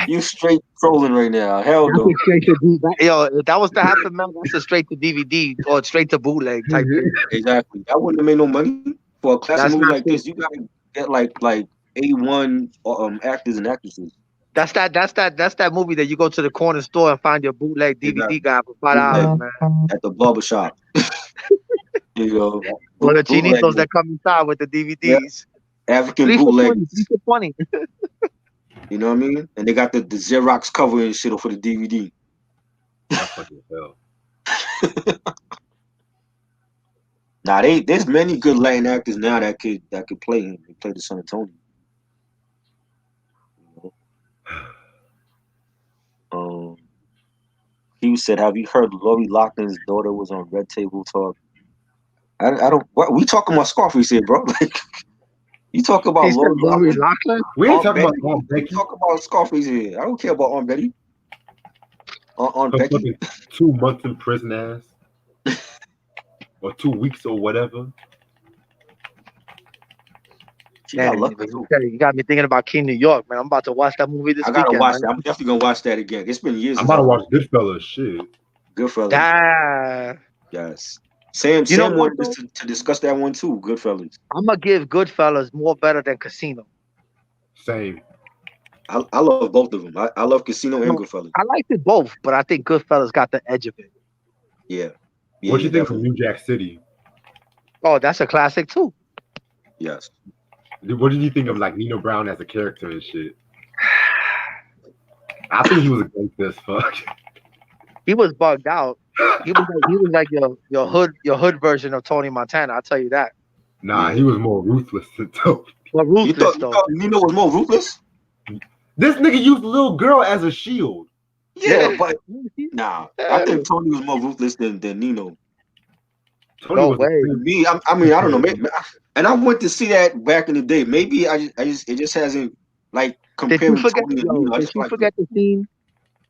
You straight trolling right now. Hell That's a no. straight to DVD. Yo, if that was to happen, man, that's a straight to DVD or straight to bootleg type thing. Exactly. That wouldn't have made no money for a classic That's movie not like this. true. You gotta get like A1 actors and actresses. That's that movie that you go to the corner store and find your bootleg DVD Exactly. guy for $5, Bootleg man. at the barber shop. You know, Or the bootleg. chinitos that come inside with the Yeah, DVDs. African 3 for 20. bootleggers. 3 for 20. You know what I mean? And they got the Xerox cover and shit for the DVD. That's fucking hell. Now there's many good Latin actors now that could play him. They play the son of Tony. You know? He said, "Have you heard Lori Loughlin's daughter was on Red Table Talk?" I don't. What we talking about Scarface here, bro? Like you talk about He said Lori Lori Loughlin, Loughlin. We ain't Aunt talking Betty. about Aunt We Becky talk about Scarface here. I don't care about Aunt Betty. Aunt for Becky. fucking 2 months in prison ass or 2 weeks or whatever. She got Man, lucky too. you got me thinking about King New York, man. I'm about to watch that movie this I gotta weekend, watch man. that. I'm definitely gonna watch that again. It's been years I'm since about I to watch watched Goodfellas. Shit. Goodfellas. Ah, Yes. Sam you know Sam what wanted us though? to discuss that one too. Goodfellas. I'm gonna give Goodfellas more better than Casino. Same. I love both of them. I love Casino and No, Goodfellas. I liked it both, but I think Goodfellas got the edge of it. Yeah. What you think from Definitely. New Jack City? Oh, that's a classic too. Yes. What did you think of like Nino Brown as a character and shit? I think he was a gangster as fuck. He was bugged out. He was like your hood version of Tony Montana. I'll tell you that. Nah, Yeah. he was more ruthless than Tony. But ruthless You though. thought Nino was more ruthless? This nigga used a little girl as a shield. Yeah, Yeah. but nah. I think Tony was more ruthless than Nino. Tony No was way. To me, I mean, I don't know. Maybe, and I went to see that back in the day. Maybe it just hasn't like Did you comparing forget? Tony and Yo, Nino. I did just you like forget the scene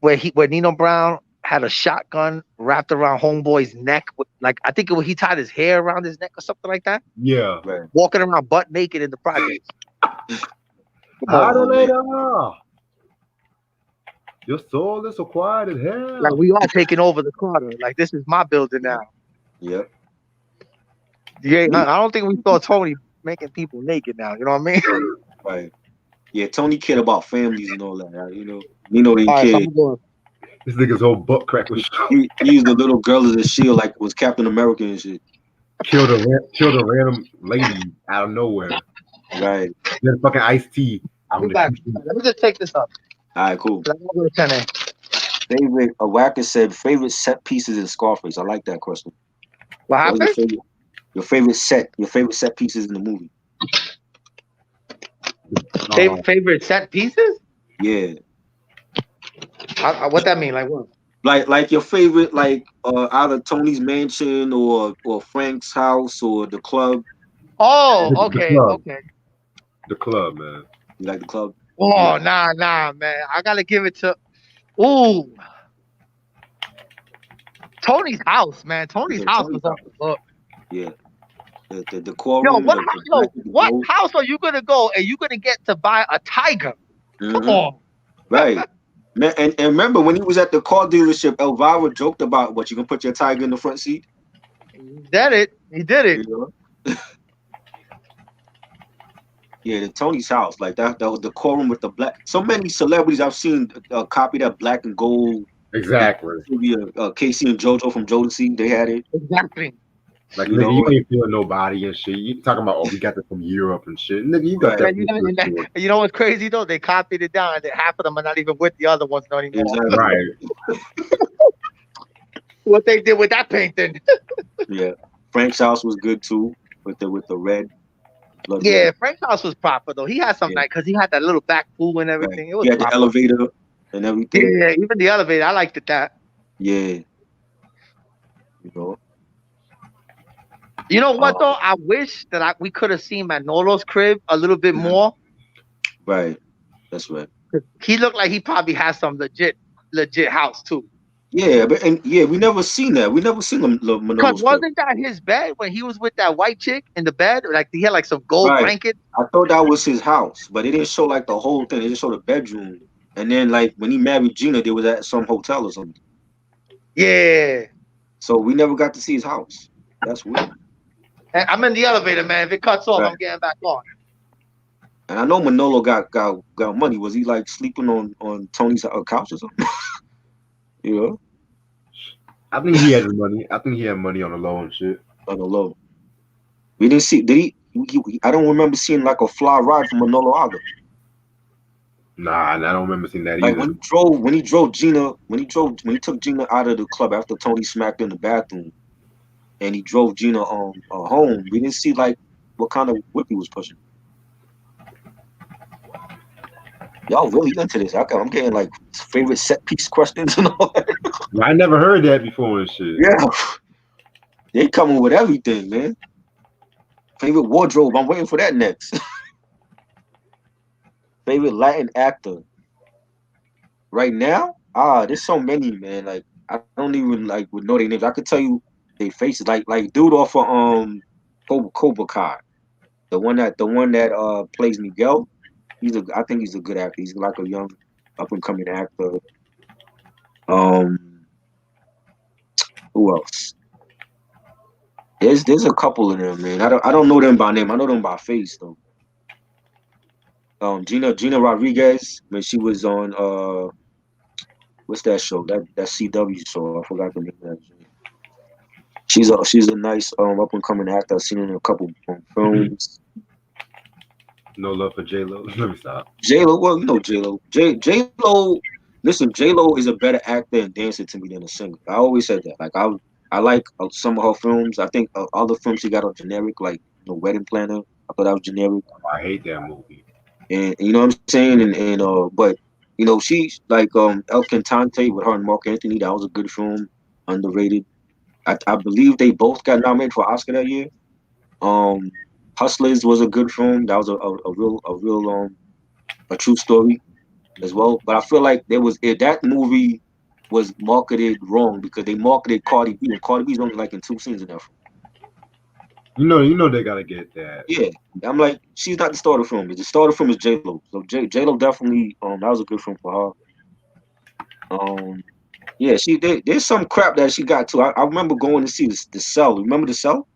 where Nino Brown had a shotgun wrapped around Homeboy's neck? Like I think he tied his hair around his neck or something like that. Yeah. right. Walking around butt naked in the projects. Come I on, don't man. know. Your soul is so quiet as hell. like we are taking over the Carter. Like this is my building now. Yep. Yeah, I don't think we saw Tony making people naked now. You know what I mean? Right. Yeah, Tony cared about families and all that. You know, Nino didn't All right, so care. I'm going. This nigga's whole butt crack was He used the little girl as a shield, like it was Captain America and shit. killed a random lady out of nowhere. Right. Then fucking iced tea. I'll be back. Let me just take this up. All right. Cool. I'm gonna go to 10 Favorite. A whacker said favorite set pieces in Scarface. I like that question. What What was your happened? favorite? Your favorite set pieces in the movie. Favorite set pieces? Yeah. What that mean? Like what? Like your favorite, like either Tony's mansion or Frank's house or the club. Oh, The okay, club. okay. The club, man. You like the club? Oh, nah, man. I gotta give it to. Ooh, Tony's house, man. Tony's Yeah, house Tony's was off the hook. Yeah. The decor Yo, room, what? the Yo, black with the what gold. house are you gonna go and you gonna get to buy a tiger? Come Mhm. on. Right. Man, and remember when he was at the car dealership, Elvira joked about what you can put your tiger in the front seat. He did it. He did it. You know? Yeah, the Tony's house, like that was the core room with the black. So many celebrities I've seen copy that black and gold. Exactly. Casey and JoJo from Jodeci, they had it. Exactly. Like You nigga, know, you ain't feeling nobody and shit. You talking about we got that from Europe and shit. Nigga, you got Right. that And from the store. you know what's crazy though? They copied it down, and half of them are not even with the other ones anymore. Exactly. Right. What they did with that painting? Yeah. Frank's house was good too, with the red. Blood Yeah, red. Frank's house was proper though. He had some Yeah. night because he had that little back pool and Right. everything. It was He had the proper. elevator and everything. Yeah, even the elevator, I liked it. That. Yeah. You know. You know what though? I wish that we could have seen Manolo's crib a little bit more. Right. That's right. He looked like he probably has some legit house too. Yeah, but and yeah, we never seen that. We never seen the Because Manolo strip. wasn't that his bed when he was with that white chick in the bed? Like he had like some gold Right. blanket. I thought that was his house, but it didn't show like the whole thing. It just showed the bedroom. And then like when he married Gina, they was at some hotel or something. Yeah. So we never got to see his house. That's weird. And I'm in the elevator, man. If it cuts off, Right. I'm getting back on. And I know Manolo got money. Was he like sleeping on Tony's couch or something? You know, I think he had the money. I think he had money on the low and shit. on the low. We didn't see. Did I don't remember seeing like a fly ride from Manolo either. Nah, and I don't remember seeing that Like either. when he took Gina out of the club after Tony smacked her in the bathroom, and he drove Gina home. We didn't see like what kind of whip he was pushing. Y'all really into this? I'm getting like favorite set piece questions and all that. I never heard that before and shit. Yeah, they coming with everything, man. Favorite wardrobe? I'm waiting for that next. Favorite Latin actor right now? There's so many, man. Like I don't even like would know their names. I could tell you their faces. Like dude off of Cobra Kai, the one that plays Miguel. I think he's a good actor. He's like a young up and coming actor. Um, who else? There's a couple of them, man. I don't know them by name. I know them by face though. Gina Rodriguez when she was on what's that show? That CW show. I forgot the name of that show. She's a nice up and coming actor. I've seen her in a couple films. No love for J Lo. Let me stop. J Lo, well, you know J Lo. J Lo, listen, J Lo is a better actor and dancer to me than a singer. I always said that. Like I like some of her films. I think other films she got are generic, like Wedding Planner. I thought that was generic, I hate that movie. and you know what I'm saying. And but she's like El Cantante with her and Mark Anthony. That was a good film, underrated. I believe they both got nominated for Oscar that year. Um, Hustlers was a good film. That was a real a true story as well. But I feel like that movie was marketed wrong because they marketed Cardi B, and Cardi B's only like in two scenes in that film. You know they gotta get that. Yeah, I'm like, she's not the star of the film. The star of the film is J Lo. So J Lo definitely that was a good film for her. Yeah, there's some crap that she got too. I remember going to see the Cell. Remember the Cell?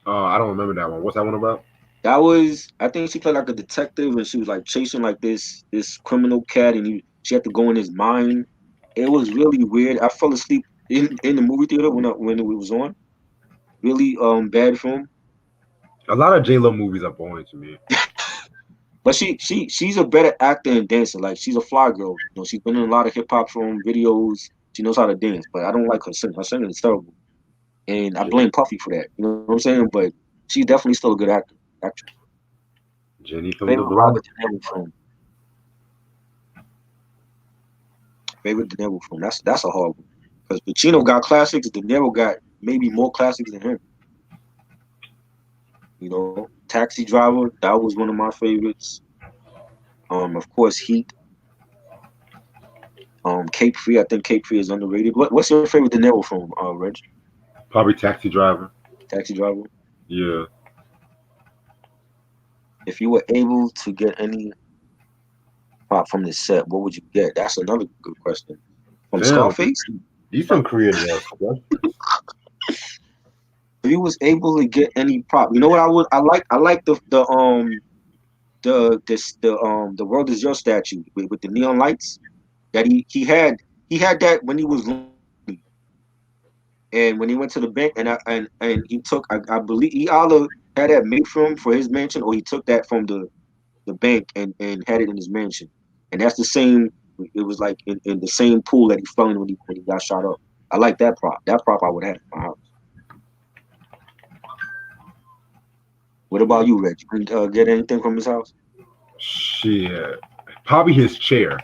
I don't remember that one. What's that one about? That was, I think she played like a detective, and she was like chasing like this criminal cat, and she had to go in his mind. It was really weird. I fell asleep in the movie theater when it was on. Really bad film. A lot of J Lo movies are boring to me. But she's a better actor and dancer. Like she's a fly girl. She's been in a lot of hip hop film videos. She knows how to dance, but I don't like her singing. Her singing is terrible, and I blame Puffy for that. You know what I'm saying? But she's definitely still a good actor. Actress. Jenny from the Favorite block. Robert De Niro film. Favorite De Niro film. That's a hard one. Because Pacino got classics, De Niro got maybe more classics than him. Taxi Driver, that was one of my favorites. Of course, Heat. Cape Free, I think Cape Free is underrated. What's your favorite De Niro film, Reg? Probably Taxi Driver. Taxi Driver. Yeah. If you were able to get any prop from the set, what would you get? That's another good question. From Damn. Scarface? These some creative ass questions. If you was able to get any prop, you know what I like the world is your statue with the neon lights that he had that when he was lonely. And when he went to the bank and he took I believe he either had that made for him for his mansion or he took that from the bank and had it in his mansion. And that's the same, it was like in the same pool that he fell in when he got shot up. I like that prop. That prop I would have in my house. What about you, Reg? You can get anything from his house? Shit. Probably his chair.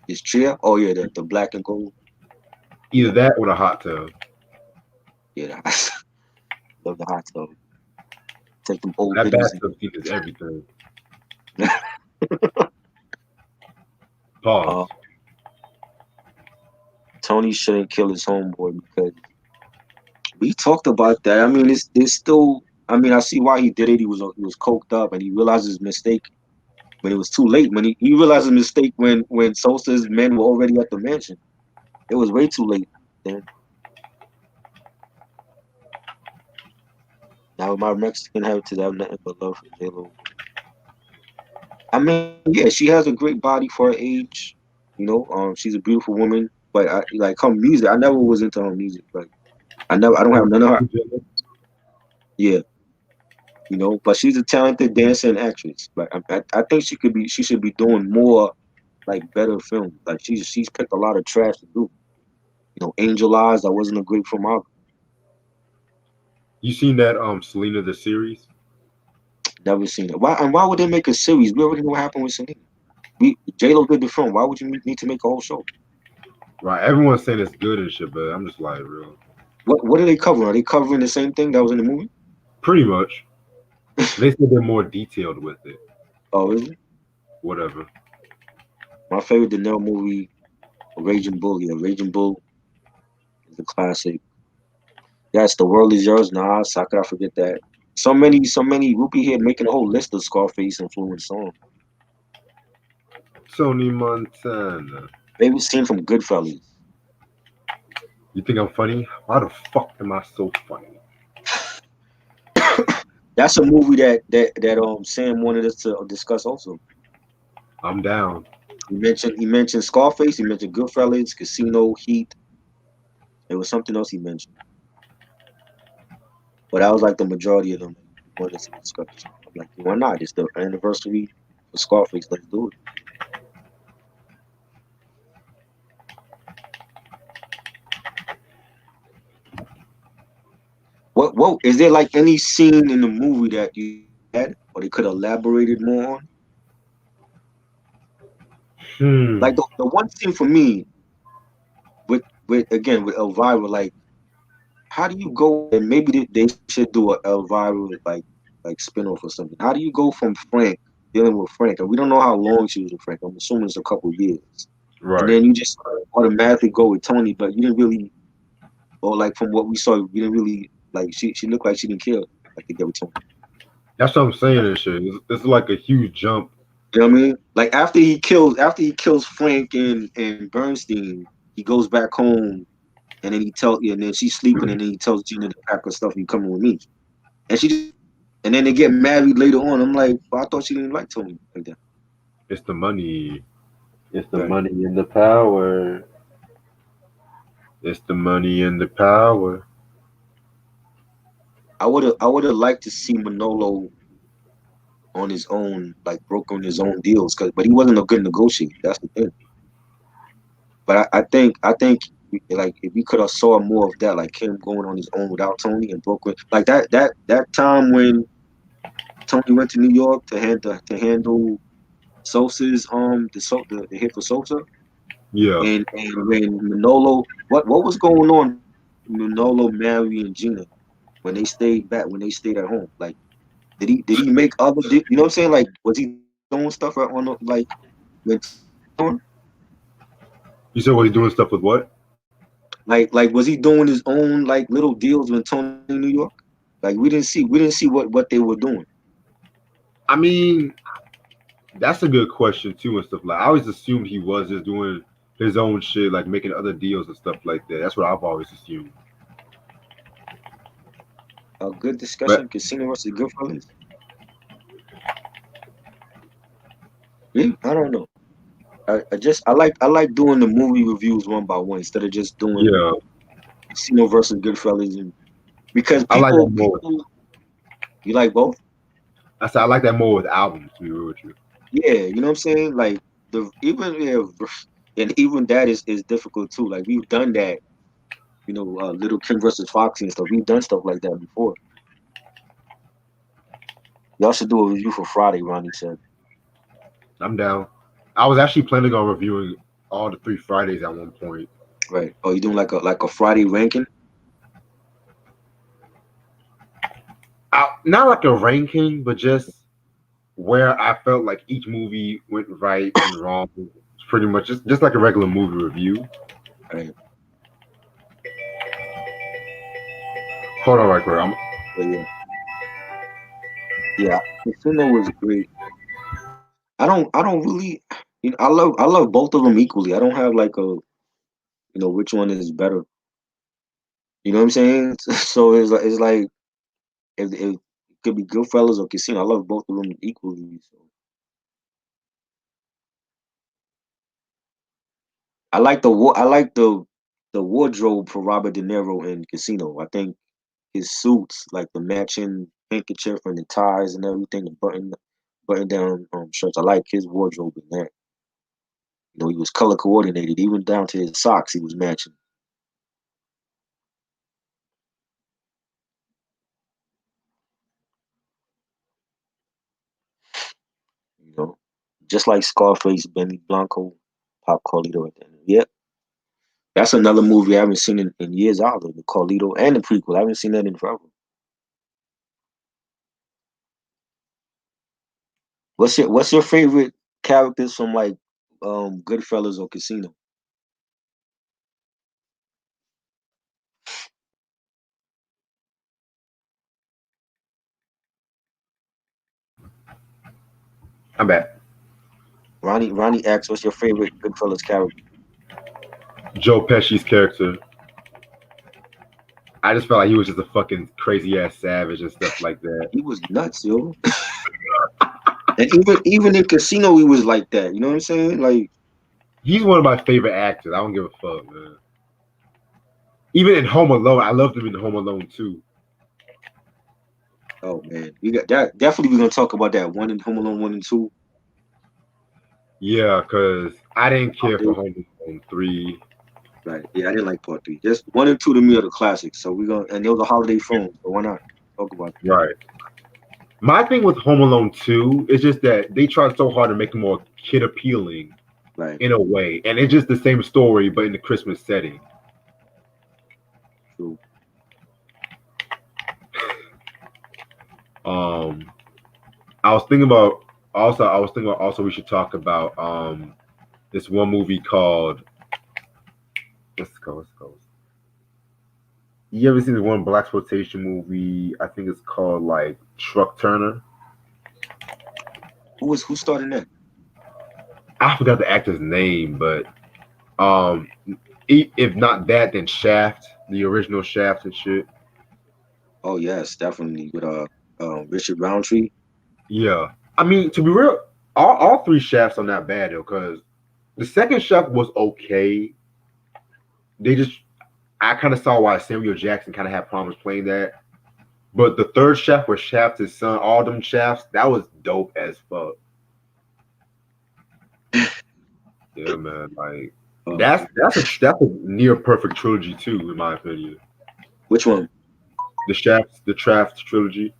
His chair? Oh yeah, the black and gold. Either that or the hot tub. Yeah, love the hot tub. Take them old That videos. bathtub seat is everything. Pause. Tony shouldn't kill his homeboy because we talked about that. I mean, it's still. I mean, I see why he did it. He was coked up and he realized his mistake when it was too late. When he realized his mistake when Sosa's men were already at the mansion. It was way too late. Then now with my Mexican heritage, I have nothing but love for J-Lo. I mean, yeah, she has a great body for her age. She's a beautiful woman. But I like her music. I never was into her music. Like I don't have none of her. Yeah, but she's a talented dancer and actress. Like I think she should be doing more like better films. Like she's picked a lot of trash to do. Angel Eyes, that wasn't a great film either. You seen that Selena the series? Never seen it. Why would they make a series? We already know what happened with Selena. J Lo did the film. Why would you need to make a whole show? Right. Everyone's saying it's good and shit, but I'm just like, real. What are they covering? Are they covering the same thing that was in the movie? Pretty much. They said they're more detailed with it. Oh, is it? Whatever. My favorite De Niro movie, Raging Bull. Yeah, Raging Bull is a classic. Yes, The World Is Yours. Nah, how could I forget that? So many. Whoopi here making a whole list of Scarface influenced songs. Tony Montana. Favorite scene from Goodfellas. You think I'm funny? Why the fuck am I so funny? That's a movie that Sam wanted us to discuss also. I'm down. He mentioned Scarface. He mentioned Goodfellas, Casino, Heat. There was something else he mentioned, but that was like the majority of them. He wanted us to discuss. I'm like, why not? It's the anniversary for Scarface. Let's do it. What is there like any scene in the movie that you had or they could have elaborated more on? Hmm. Like the one scene for me with Elvira, like how do you go and maybe they should do a Elvira like spinoff or something. How do you go from Frank dealing with Frank and we don't know how long she was with Frank. I'm assuming it's a couple years, and Right. then you just automatically go with Tony, but you didn't really, or like from what we saw, you didn't really like she looked like she didn't care like to get with Tony. That's what I'm saying and shit. It's like a huge jump. You know what I mean? Like after he kills Frank and Bernstein, he goes back home and then he tells you, and then she's sleeping, and then he tells Gina to pack her stuff and you coming with me. And she just, and then they get married later on. I'm like, well, I thought she didn't like Tony like that. It's the money. It's the Right. money and the power. It's the money and the power. I would have liked to see Manolo on his own, like broke on his own deals, but he wasn't a good negotiator. That's the thing. But I think like if we could have saw more of that, like him going on his own without Tony and Brooklyn, like that time when Tony went to New York to handle Sosa's the hit for Sosa, Yeah. and when Manolo, what was going on with Manolo, Mary, and Gina when they stayed at home? Like did he make other you know what I'm saying? Like was he doing stuff on like when on You said what he's doing stuff with what? like was he doing his own like little deals when Tony in New York? Like we didn't see what they were doing. I mean, that's a good question too and stuff. Like I always assumed he was just doing his own shit, like making other deals and stuff like that. That's what I've always assumed. A good But discussion, Casino versus Goodfellas. Yeah, I don't know. I like doing the movie reviews one by one instead of just doing yeah, Casino versus Goodfellas, and because I like that more. people you like both. I said I like that more with albums. To be real with you. Yeah, you know what I'm saying. Like the even yeah, and even that is difficult too. Like we've done that. Little Kim versus Foxy and stuff. We've done stuff like that before. Y'all should do a review for Friday, Ronnie said. I'm down. I was actually planning on reviewing all the 3 Fridays at one point. Right. Oh, you doing like a Friday ranking? Not like a ranking, but just where I felt like each movie went right and wrong. It's pretty much just like a regular movie review. Right. Hold on, right quick. I'm But yeah, yeah, Casino was great. I don't really, I love both of them equally. I don't have like which one is better. You know what I'm saying? So it's like if it could be Goodfellas or Casino. I love both of them equally. So I like the wardrobe for Robert De Niro in Casino. I think his suits, like the matching handkerchief and the ties and everything, the button down shirts. I like his wardrobe in that. He was color coordinated, even down to his socks. He was matching. You know, just like Scarface, Benny Blanco, Pop Carlito at the end. Yep, that's another movie I haven't seen in years either. The Carlito and the prequel. I haven't seen that in forever. What's your favorite characters from like Goodfellas or Casino? back. Ronnie asks, what's your favorite Goodfellas character? Joe Pesci's character. I just felt like he was just a fucking crazy ass savage and stuff like that. He was nuts, yo. And even in Casino, he was like that. You know what I'm saying? Like, He's one of my favorite actors. I don't give a fuck, man. Even in Home Alone, I loved him in Home Alone too. oh man, we got that. Definitely, we're gonna talk about that one in Home Alone 1 and 2. Yeah, cause I didn't Part care for three. Home Alone 3. Right. Yeah, I didn't like part three. Just 1 and 2 to me are the classics. So we're gonna and those are holiday films. So why not talk about Right. My thing with Home Alone 2 is just that they tried so hard to make it more kid appealing that? Right. in a way, and it's just the same story but in the Christmas setting. True. Um, I was thinking about also we should talk about this one movie called let's go. You ever seen this one black exploitation movie? I think it's called like Truck Turner. Who started that? I forgot the actor's name, but um, if not that, then Shaft, the original Shaft and shit. Oh yes, definitely with Richard Roundtree. Yeah, I mean to be real, all three Shafts are not bad though, because the second Shaft was okay. They just I kind of saw why Samuel Jackson kind of had problems playing that. But the third Shaft where Shaft his son, all them Shafts, that was dope as fuck. Yeah, man, like Oh that's man. that's a near perfect trilogy too, in my opinion. Which one? The Shaft trilogy.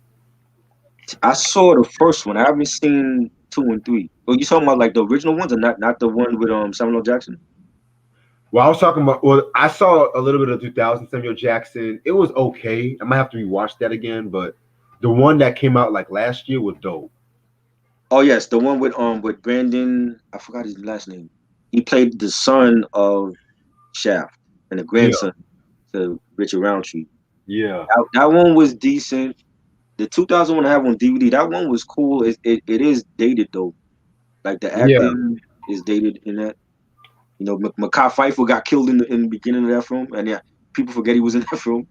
I saw the first one. I haven't seen 2 and 3. Oh, you talking about like the original ones, or not the one with Samuel L. Jackson? Well, I was talking about. Well, I saw a little bit of 2000 Samuel Jackson. It was okay. I might have to rewatch that again, but the one that came out like last year was dope. Oh yes, the one with Brandon. I forgot his last name. He played the son of Shaft and the Yeah, grandson to Richard Roundtree. yeah, That one was decent. The 2000 one I have on DVD. That one was cool. It is dated though. Like the yeah. acting is dated in that. Pfeiffer got killed in the beginning of that film, and yeah, people forget he was in that film.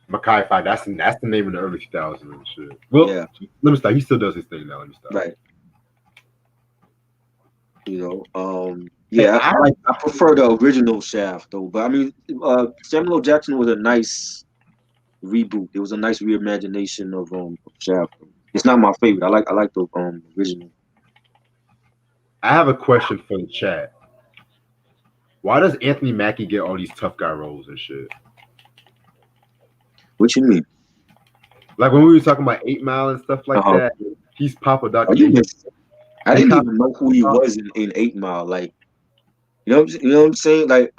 Mackay Five. That's the name of the early 2000s and shit. Well, Yeah, let me stop. He still does his thing now. Let me stop. right. Hey, Yeah, I prefer the original Shaft though. But I mean, Samuel L. Jackson was a nice reboot. It was a nice reimagination of Shaft. It's not my favorite. I like the original. I have a question for the chat. Why does Anthony Mackie get all these tough guy roles and shit? What you mean? Like when we were talking about 8 Mile and stuff like Uh-huh. that, he's Papa Doc, Are and you then he mis- I they didn't kind even know who he of was in 8 Mile. Like, you know what I'm saying? Like,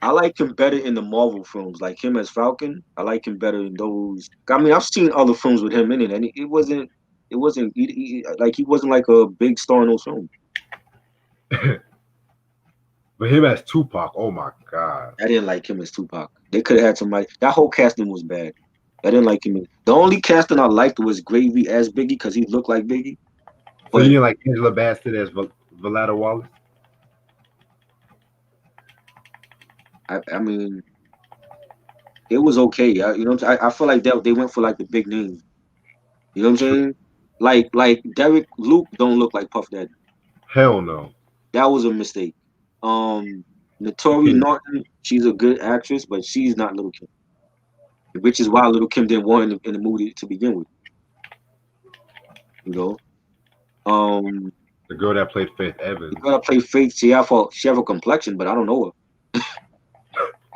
I like him better in the Marvel films, like him as Falcon. I like him better in those. I mean, I've seen other films with him in it, and it wasn't like a big star in those films. But him as Tupac, oh my god. I didn't like him as Tupac. They could have had somebody. That whole casting was bad. I didn't like him. The only casting I liked was Gravy as Biggie because he looked like Biggie. So you But didn't like Angela Bassett as Valada Wallace? I mean, it was okay. You know what I'm saying? I feel like they went for like the big names. You know what I'm True. saying? Like Derek Luke don't look like Puff Daddy. Hell no. That was a mistake. Notori King. Norton, she's a good actress, but she's not Little Kim, which is why Little Kim didn't want in the movie to begin with. You know, um, The girl that played Faith the Evans. girl that played Faith, she have a complexion, but I don't know her.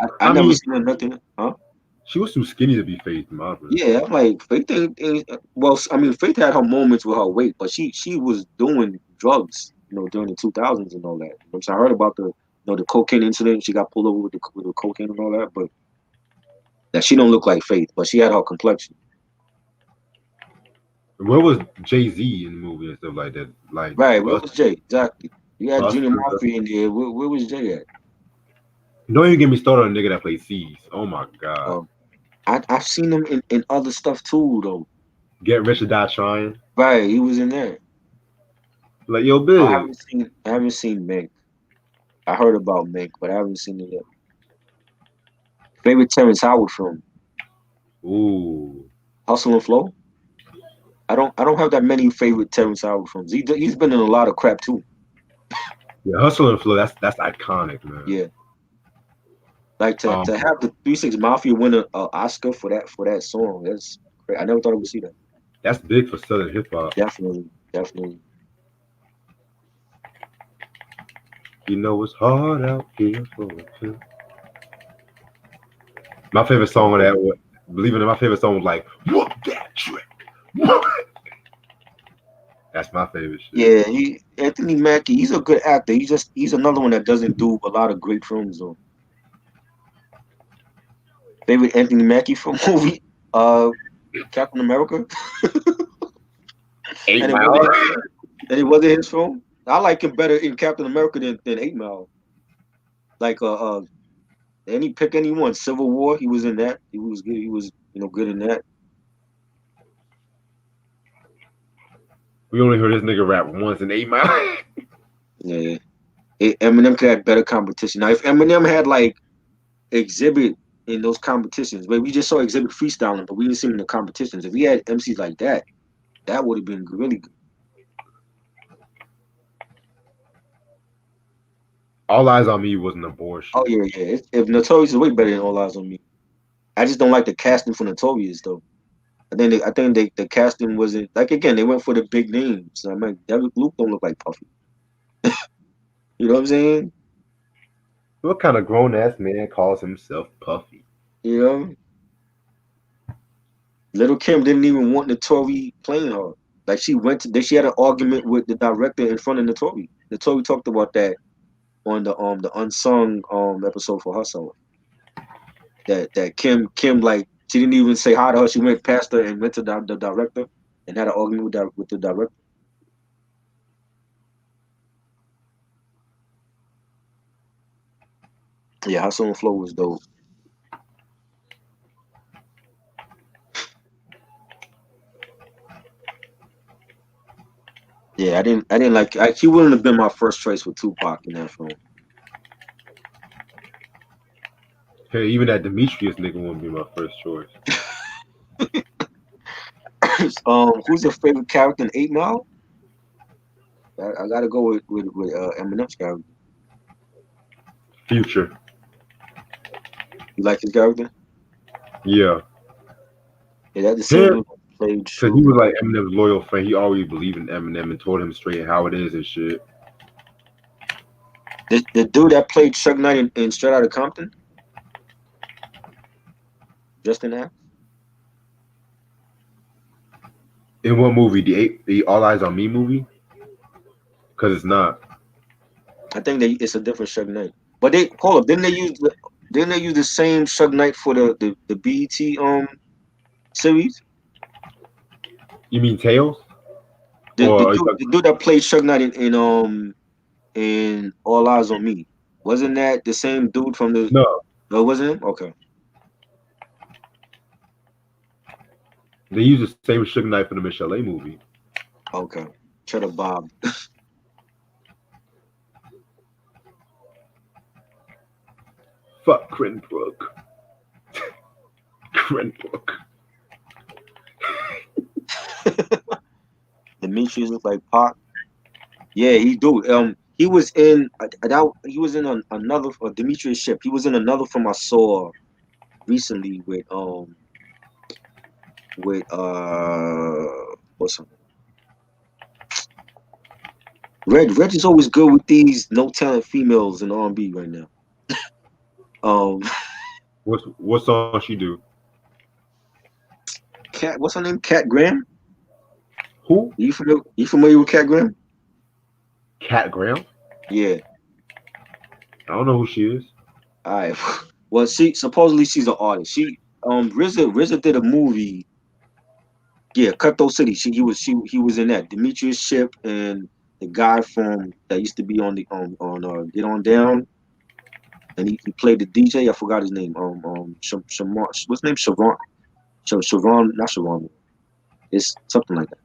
I I never mean, seen her nothing, huh? she was too skinny to be Faith, in my opinion. Yeah, I'm like Faith. Well, I mean, Faith had her moments with her weight, but she was doing drugs, during the 2000s and all that. So I heard about the cocaine incident. She got pulled over with the cocaine and all that, but that she don't look like Faith, but she had her complexion. Where was Jay-Z in the movie and stuff like that? Like Right? Where was Jay? Exactly. You had Junior Buster. Mafia in there. Where was Jay at? Don't even get me started on a nigga that played C's. Oh my god. Um, I've seen him in other stuff too, though. Get Rich or Die Trying. Right? He was in there. Like, yo, I big. haven't seen Meg. I heard about Meg, but I haven't seen it yet. Favorite Terrence Howard film? Ooh. Hustle and Flow. I don't have that many favorite Terrence Howard films. He's been in a lot of crap too. Yeah, Hustle and Flow, that's iconic, man. Yeah, like to Um, have the 3 6 Mafia win a Oscar for that song. That's great. I never thought I would see that. that's big for Southern hip hop. Definitely, definitely. You know it's hard out here for a pill. My favorite song of that was, believe it or not, my favorite song was like, whoop that trick. That's my favorite shit. Yeah, Anthony Mackie. He's a good actor. He's another one that doesn't do a lot of great films though. Favorite Anthony Mackie film movie? Captain America. 8 and it Mile. wasn't and it wasn't his film. I like him better in Captain America than 8 Mile. Like any pick anyone. Civil War. He was in that. He was good. He was good in that. We only heard this nigga rap once in 8 Mile. Yeah. Eminem could have better competition. Now if Eminem had like Exhibit in those competitions, but we just saw Exhibit freestyling, but we didn't see him in the competitions. If he had MCs like that, that would have been really good. All Eyes on Me was an abortion. Oh yeah, yeah. If Notorious is way better than All Eyes on Me. I just don't like the casting for Notorious though. I think the casting wasn't like again. They went for the big names. I'm like, Luke don't look like Puffy. You know what I'm saying? What kind of grown ass man calls himself Puffy? You know, Little Kim didn't even want Notori playing her. Like she had an argument with the director in front of Notori. Notori talked about that on the unsung episode for herself. That Kim like she didn't even say hi to her. She went past her and went to the director and had an argument with the director. Yeah, Hustle and Flow was dope. Yeah, I didn't like. He wouldn't have been my first choice with Tupac in that film. Hey, even that Demetrius nigga wouldn't be my first choice. Who's your favorite character in 8 Mile? I gotta go with Eminem's character. Future. You like his character? Yeah. Yeah, that's the same Him, dude that played because he was like Eminem's loyal friend. He always believed in Eminem and told him straight how it is and shit. the dude that played Suge Knight in Straight Outta Compton. Justin Act. In what movie? The All Eyes on Me movie? Because it's not. I think it's a different Suge Knight. But they hold up. Didn't they use the same Suge Knight for the BET series? You mean Tails? The Or dude that played Suge Knight in All Eyes on Me. Wasn't that the same dude from the? No, No, it wasn't him. Okay, they use the same sugar knife in the Michelle movie. okay. Cheddar Bob. Fuck Cranbrook. Cranbrook. Demetrius look like Pac. Yeah, he do. He was in he was in another Demetrius ship. He was in another film I saw recently with what's her name? Red is always good with these no talent females in R&B right now. Um, What song she do? Cat, what's her name? Cat Graham. Who? You familiar with Cat Graham? Cat Graham? Yeah. I don't know who she is. All right. Well, she's an artist. RZA did a movie. Yeah, Cutthroat City. He was in that. Demetrius Ship and the guy from that used to be on the Get On Down, and he played the DJ. I forgot his name. Shamar, what's his name? Siobhan, not Siobhan. It's something like that.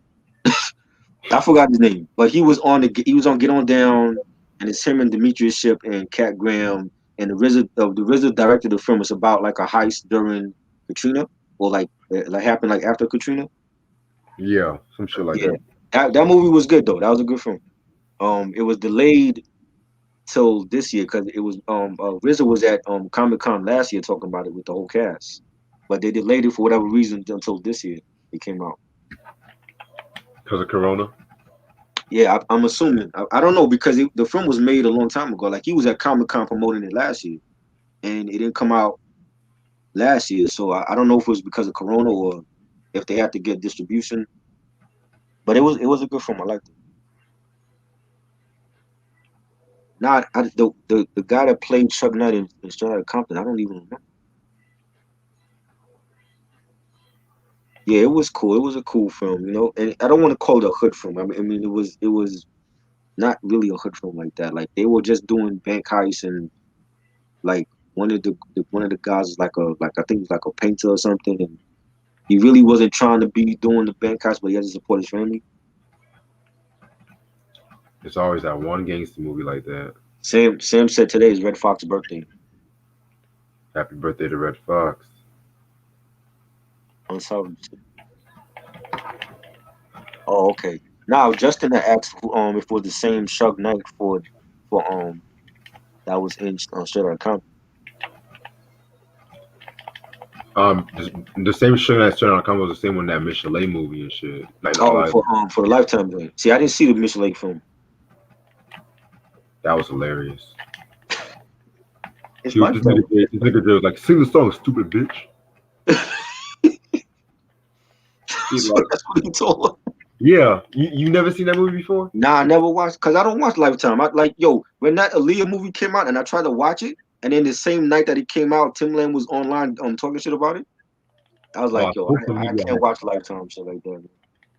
I forgot his name, but he was on Get On Down, and it's him and Demetrius Ship and Cat Graham and the RZA directed the film. It's about like a heist during Katrina, or like happened like after Katrina. Yeah, some shit like Yeah, that. that movie was good though. That was a good film. It was delayed till this year because it was RZA was at Comic-Con last year talking about it with the whole cast, but they delayed it for whatever reason until this year it came out. Because of Corona. Yeah, I'm assuming. I don't know because the film was made a long time ago. Like he was at Comic-Con promoting it last year, and it didn't come out last year. So I don't know if it was because of Corona or if they had to get distribution. But it was a good film. I liked it. Now the guy that played Chuck Knight in Straight Outta Compton, I don't even remember. Yeah, it was cool. It was a cool film, you know. And I don't want to call it a hood film. I mean, it was not really a hood film like that. Like they were just doing bank heists and like one of the guys is like I think he's like a painter or something, and he really wasn't trying to be doing the bank heist, but he has to support his family. It's always that one gangster movie like that. Sam said today is Red Fox's birthday. Happy birthday to Red Fox. On South. Oh, okay. Now Justin had asked if it was the same Suge Knight for that was in Straight Outta Compton. The same shit that turned on come was the same one that Michelle movie and shit. Like all Oh, that. for the Lifetime joint. See, I didn't see the Mitchell Lake film. That was hilarious. It's He was this Lifetime. nigga was like, sing the song, stupid bitch. He like, That's what he told her. yeah, you never seen that movie before? Nah, I never watched because I don't watch Lifetime. When that Aaliyah movie came out and I tried to watch it, and then the same night that it came out, Timbaland was online talking shit about it. I was like, yo, Social I media. can't watch Lifetime shit like that.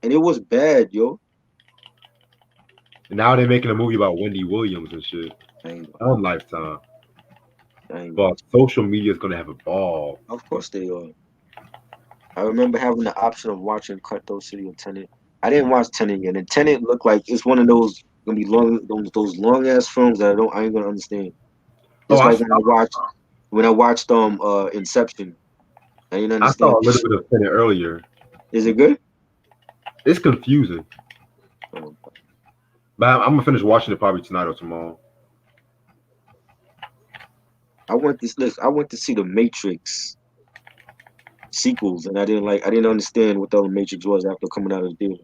And it was bad, yo. And now they're making a movie about Wendy Williams and shit I ain't, on Lifetime. I ain't But watch. social media is gonna have a ball. Of course they are. I remember having the option of watching Cutthroat City or Tenet. I didn't watch Tenet yet, and Tenet looked like it's one of those gonna be those long ass films that I ain't gonna understand. Oh, Just like when I watched Inception, I didn't I saw understand. a little bit of Tenet earlier. Is it good? It's confusing, Um, but I'm gonna finish watching it probably tonight or tomorrow. I went to see the Matrix sequels, and I didn't understand what the other Matrix was after coming out of the theater.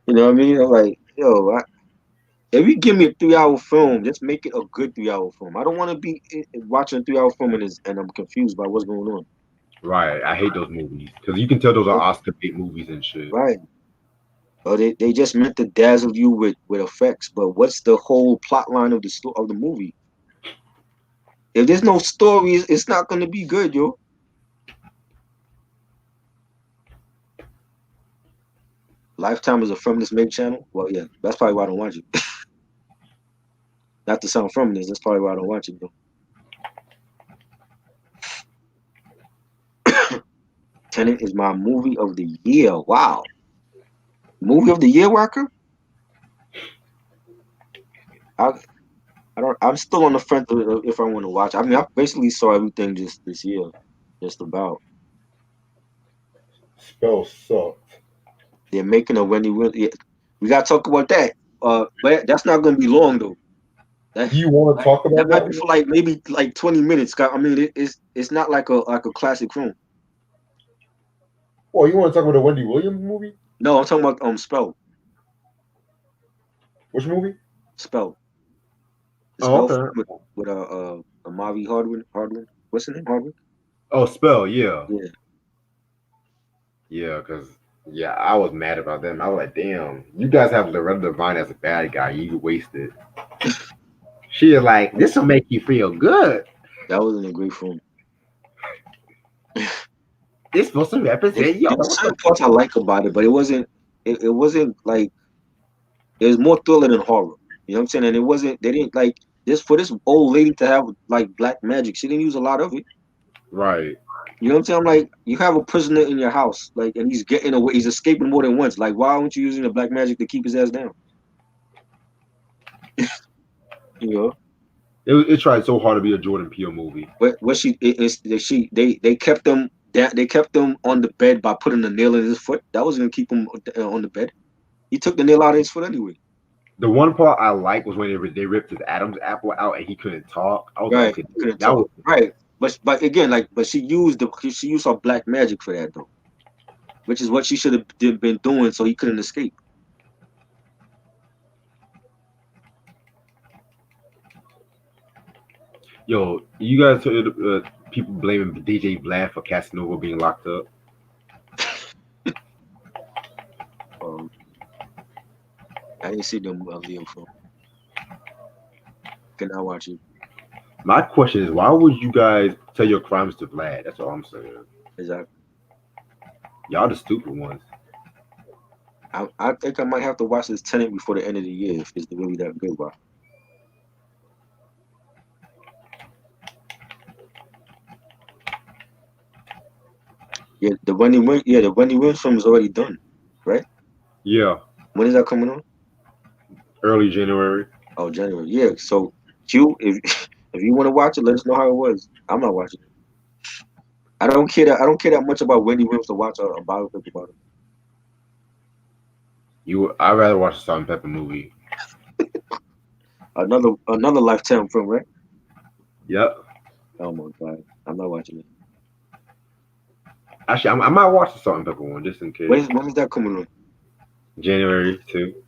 You know what I mean? I'm like, yo, if you give me a 3 hour film, just make it a good 3 hour film. I don't want to be watching a 3 hour film and I'm confused by what's going on. Right, I hate those movies because you can tell those are Oscar bait movies and shit. Right. Or they just meant to dazzle you with effects, but what's the whole plot line of the movie? If there's no story, it's not gonna be good, yo. Lifetime is a feminist made channel. Well, yeah, that's probably why I don't watch it. not to sound feminist. That's probably why I don't watch it though. Tenet is my movie of the year. Wow, movie of the year, Walker. I I don't. I'm still on the fence if I want to watch. I mean, I basically saw everything just this year, just about. Spell sucked. They're making a Wendy Williams. Yeah, we gotta talk about that. But that's not gonna be long though. That Do you want to talk that about might that be one? for like maybe like 20 minutes. I mean, it's not like a classic film. Well, you want to talk about the Wendy Williams movie? No, I'm talking about Spell. Which movie? Spell. The Oh, Spell okay. film with Amari Hardwin. Hardwin. What's her name? Hardwin. Oh, Spell. Yeah, Yeah. yeah. Because yeah, I was mad about them. I was like, damn, you guys have Loretta Devine as a bad guy. You wasted. She is like, this will make you feel good. That wasn't a great film. It's supposed to represent There your. were certain parts I like about it, but it wasn't. It wasn't like it was more thriller than horror. You know what I'm saying? And it wasn't. They didn't like this for this old lady to have like black magic. She didn't use a lot of it. Right. You know what I'm saying? I'm like, you have a prisoner in your house, like, and he's getting away. He's escaping more than once. Like, why aren't you using the black magic to keep his ass down? You know. It tried so hard to be a Jordan Peele movie. What she is she they kept them that they kept them on the bed by putting a nail in his foot. That was gonna keep him on the bed. He took the nail out of his foot anyway. The one part I like was when they ripped his Adam's apple out and he couldn't talk. I was like, Right, okay, he couldn't that was talk. Right, but again, like, but she used her black magic for that though, which is what she should have been doing, so he couldn't escape. yo. You guys heard people blaming DJ Vlad for Casanova being locked up. Um, I didn't see them Leo film. Can I watch it? My question is, why would you guys tell your crimes to Vlad? That's all I'm saying. Exactly. Y'all the stupid ones. I think I might have to watch this Tenant before the end of the year if it's really that good. Wow. Yeah, the Wendy Williams film is already done, right? Yeah, When is that coming on? early January. Oh, January. Yeah. So, Q, if if you want to watch it, let us know how it was. I'm not watching it. I don't care that much about Wendy Williams to watch a biopic about it. I'd rather watch a Salt and Pepper movie. Another Lifetime film, right? Yep. Oh my god, I'm not watching it. Actually, I might watch the Salt and Pepper one just in case. When is that coming on? January too.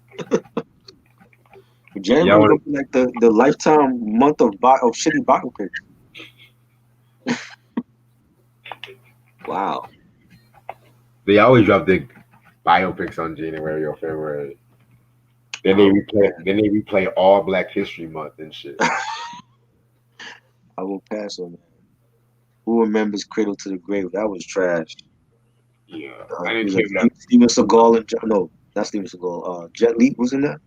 January Y'all gonna want be like the Lifetime month of shitty biopics. Wow. They always drop the biopics on January or February. Then they Oh, replay. Then they replay all Black History Month and shit. I will pass on that. Who remembers Cradle to the Grave? That was trash. Yeah, It I didn't was care like that. Steven Seagal and no, not Steven Seagal. Jet Li was in that.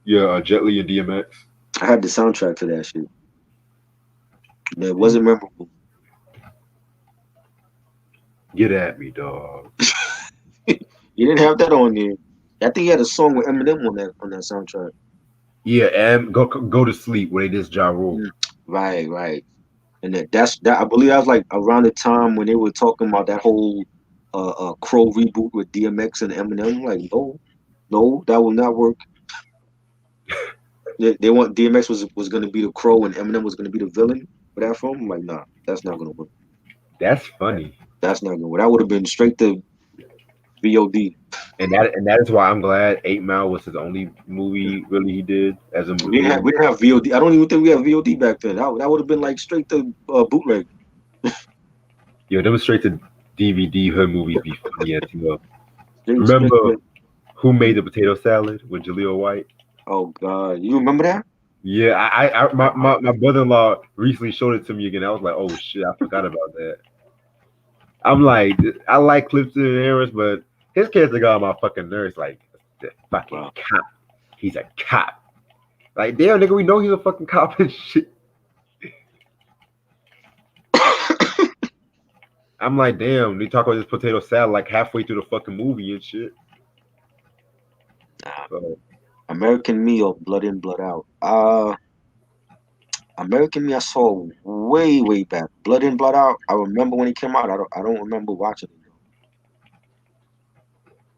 Yeah, Jet Li and DMX. I had the soundtrack to that shit. It wasn't memorable. Get at me, dog. You didn't have that on there. I think he had a song with Eminem on that soundtrack. Yeah, and go to sleep where they just Ja Rule. Right, right. And that I believe that was like around the time when they were talking about that whole Crow reboot with DMX and Eminem. Like, no, that will not work. They want DMX was gonna be the Crow and Eminem was gonna be the villain for that film. I'm like, nah, that's not gonna work. That's funny, That's not gonna work. That would have been straight to VOD. and that is why I'm glad 8 Mile was his only movie really he did as a movie. We didn't have VOD. I don't even think we had VOD back then. That would have been like straight to bootleg. Yo, them straight to DVD hood movies be funny as hell. Straight Remember to- Who Made the Potato Salad with Jaleel White? oh god, you remember that? Yeah, my brother-in-law recently showed it to me again. I was like, oh shit, I forgot about that. I'm like, I like Clifton and Harris, but his character got on my fucking nerves. Like the fucking Wow. cop. He's a cop. Like, damn, nigga, we know he's a fucking cop and shit. I'm like, damn, they talk about this potato salad like halfway through the fucking movie and shit. So, American Me or Blood In, Blood Out. American Me I saw way back. Blood In, Blood Out. I remember when it came out. I don't remember watching it though.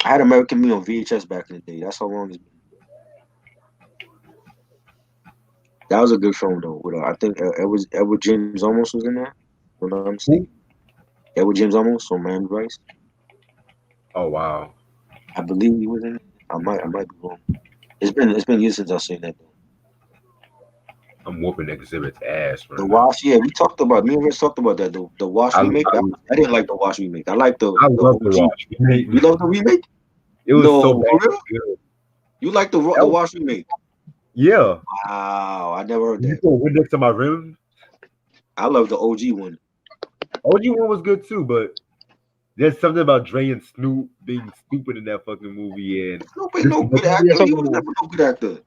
I had American Me on VHS back in the day. That's how long it's been. That was a good film though. With I think Edward James Olmos was in there. If I'm not mistaken. who? Edward James Olmos on Miami Vice. Oh wow. I believe he was in it. I might be wrong. It's been years since I've seen that though. I'm whooping Exhibit's ass right The now. Wash, yeah, we talked about. Me and Rich talked about that. The Wash I, remake. I, I didn't like the Wash remake. I like the I love the OG. watch. You love the remake? It was No, so for bad. real? Good. You like the That was, Wash remake? yeah. Wow, I never heard You that. put one next to my rim. I love the OG one. OG one was good too, but there's something about Dre and Snoop being stupid in that fucking movie, and Snoop ain't no good actor. He was never no good actor.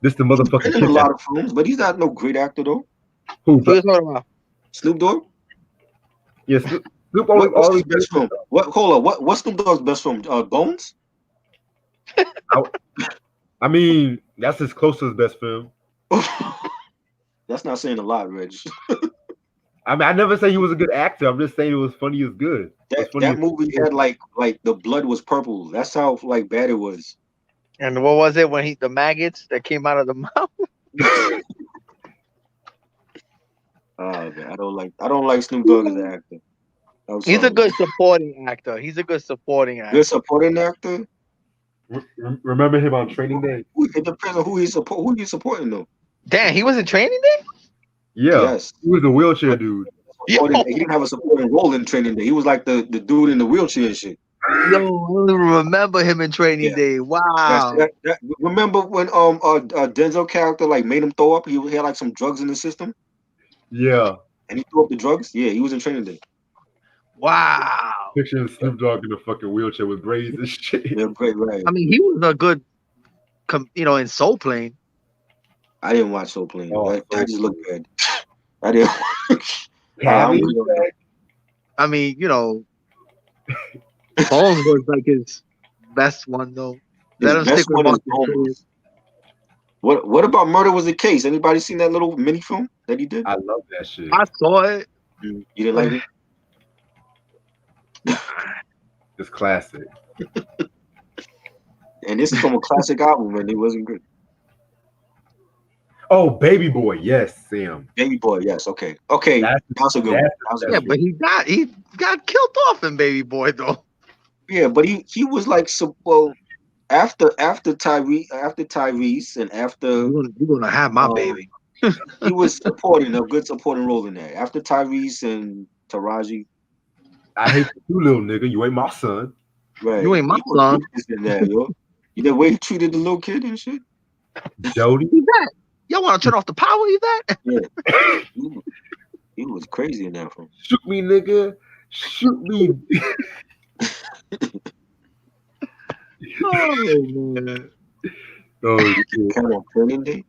this the He's motherfucking been in a kid lot that of films, but he's not no great actor though. who Who you talking about? Snoop Dogg. yeah Snoop What's his always best film? What? Hold on. What's Snoop Dogg's best film? Bones. I mean that's his closest best film. That's not saying a lot, Reg. I mean I never say he was a good actor. I'm just saying it was funny as good. It was funny That as movie had like the blood was purple. That's how like bad it was. And what was it when the maggots that came out of the mouth? Man, I don't like Snoop Dogg as an actor. I'm He's a sorry. good supporting actor. He's a good supporting actor. Good supporting actor. remember him on Training Day? It depends on who he's supporting though. Damn, he was in Training Day? Yeah. Yes. He was a wheelchair dude. He didn't have a supporting role in Training Day. He was like the dude in the wheelchair and shit. Yo, I don't even remember him in Training Yeah. Day. Wow. Remember when Denzel character like made him throw up? He had like some drugs in the system Yeah. and he threw up the drugs. Yeah, he was in Training Day. Wow. Picturing Snoop Dogg in a fucking wheelchair with braids and shit. Yeah, great, right. I mean, he was a good, in Soul Plane. I didn't watch Soul Plane. Oh, That just looked bad. I didn't. Cabby? I mean, Bones was like his best one though. Let him His best stick with one is Marcus. Bones. What about Murder Was the Case? Anybody seen that little mini film that he did? I love that shit. I saw it. You didn't like it? It's classic. And this is from a classic album, and it wasn't good. Oh, Baby Boy, yes, Sam. Baby Boy, yes, okay, that's a good one. That's a Yeah, good but he got killed off in Baby Boy though. Yeah, but he was like after Tyrese and after You're gonna have my baby. he was supporting a good supporting role in that. After Tyrese and Taraji, I hate you, little nigga. You ain't my son. right? You ain't my He was son. ruthless in that, yo. You know the way he treated the little kid and shit. Jody. Yvette, y'all want to turn off the power, Yvette? Yeah, he was crazy in that film. Shoot me, nigga. Shoot me. Oh man. Oh shit. Kind of Training Day.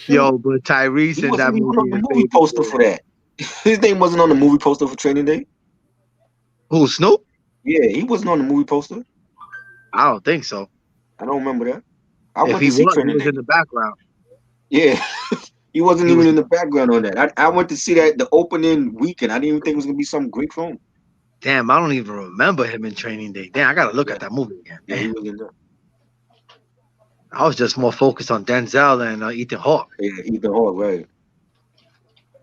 Yo, but Tyrese He in that wasn't even movie. on the movie poster for that. His name wasn't on the movie poster for Training Day. Who, Snoop? Yeah, he wasn't on the movie poster. I don't think so. I don't remember that. I If went he to see was, he Training was Day. in the background. Yeah, he wasn't He even was- in the background on that. I went to see that the opening weekend. I didn't even think it was gonna be some great film. Damn, I don't even remember him in Training Day. Damn, I gotta look at that movie again. Yeah, he Damn. was in there. I was just more focused on Denzel and Ethan Hawke. Yeah, Ethan Hawke, right?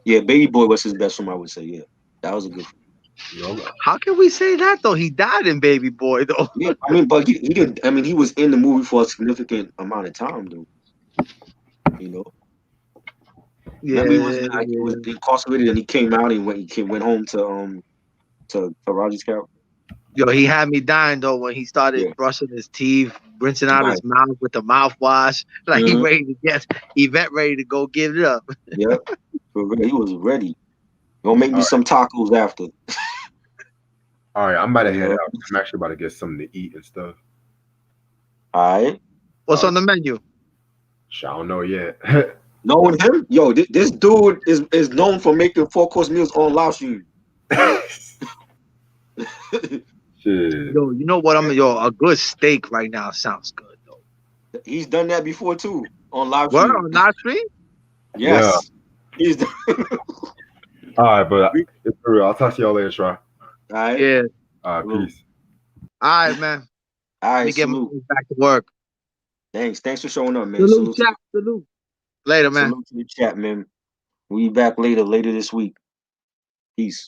Yeah, Baby Boy was his best film. I would say. Yeah, that was a good film. How can we say that though? He died in Baby Boy though. Yeah, I mean, but he didn't. I mean, he was in the movie for a significant amount of time, though. You know. Yeah, Remember, he was incarcerated, and he came out and went home to Raji's character. Yo, he had me dying though when he started Yeah. brushing his teeth, rinsing out his Right. mouth with the mouthwash. Like he Mhm. ready to get Yvette ready to go give it up. Yeah, for real, he was ready. Gonna make me some tacos after. All right, I'm about to head Yeah. out. I'm actually about to get something to eat and stuff. All right. What's on the menu? I don't know yet. Knowing him, yo, this dude is known for making 4-course meals on live stream. Shit. Yo, you know what? A good steak right now sounds good though. He's done that before too on live What stream. on live stream? Yes, he's done. All right, but it's for real. I'll talk to y'all later, Try. All right. Yeah. All right, peace. All right, man. All Let me right. get my Salute. back to work. Thanks for showing up, man. Salute, chat. Salute. Later, man. Salute to the chat, man. We back later this week. Peace.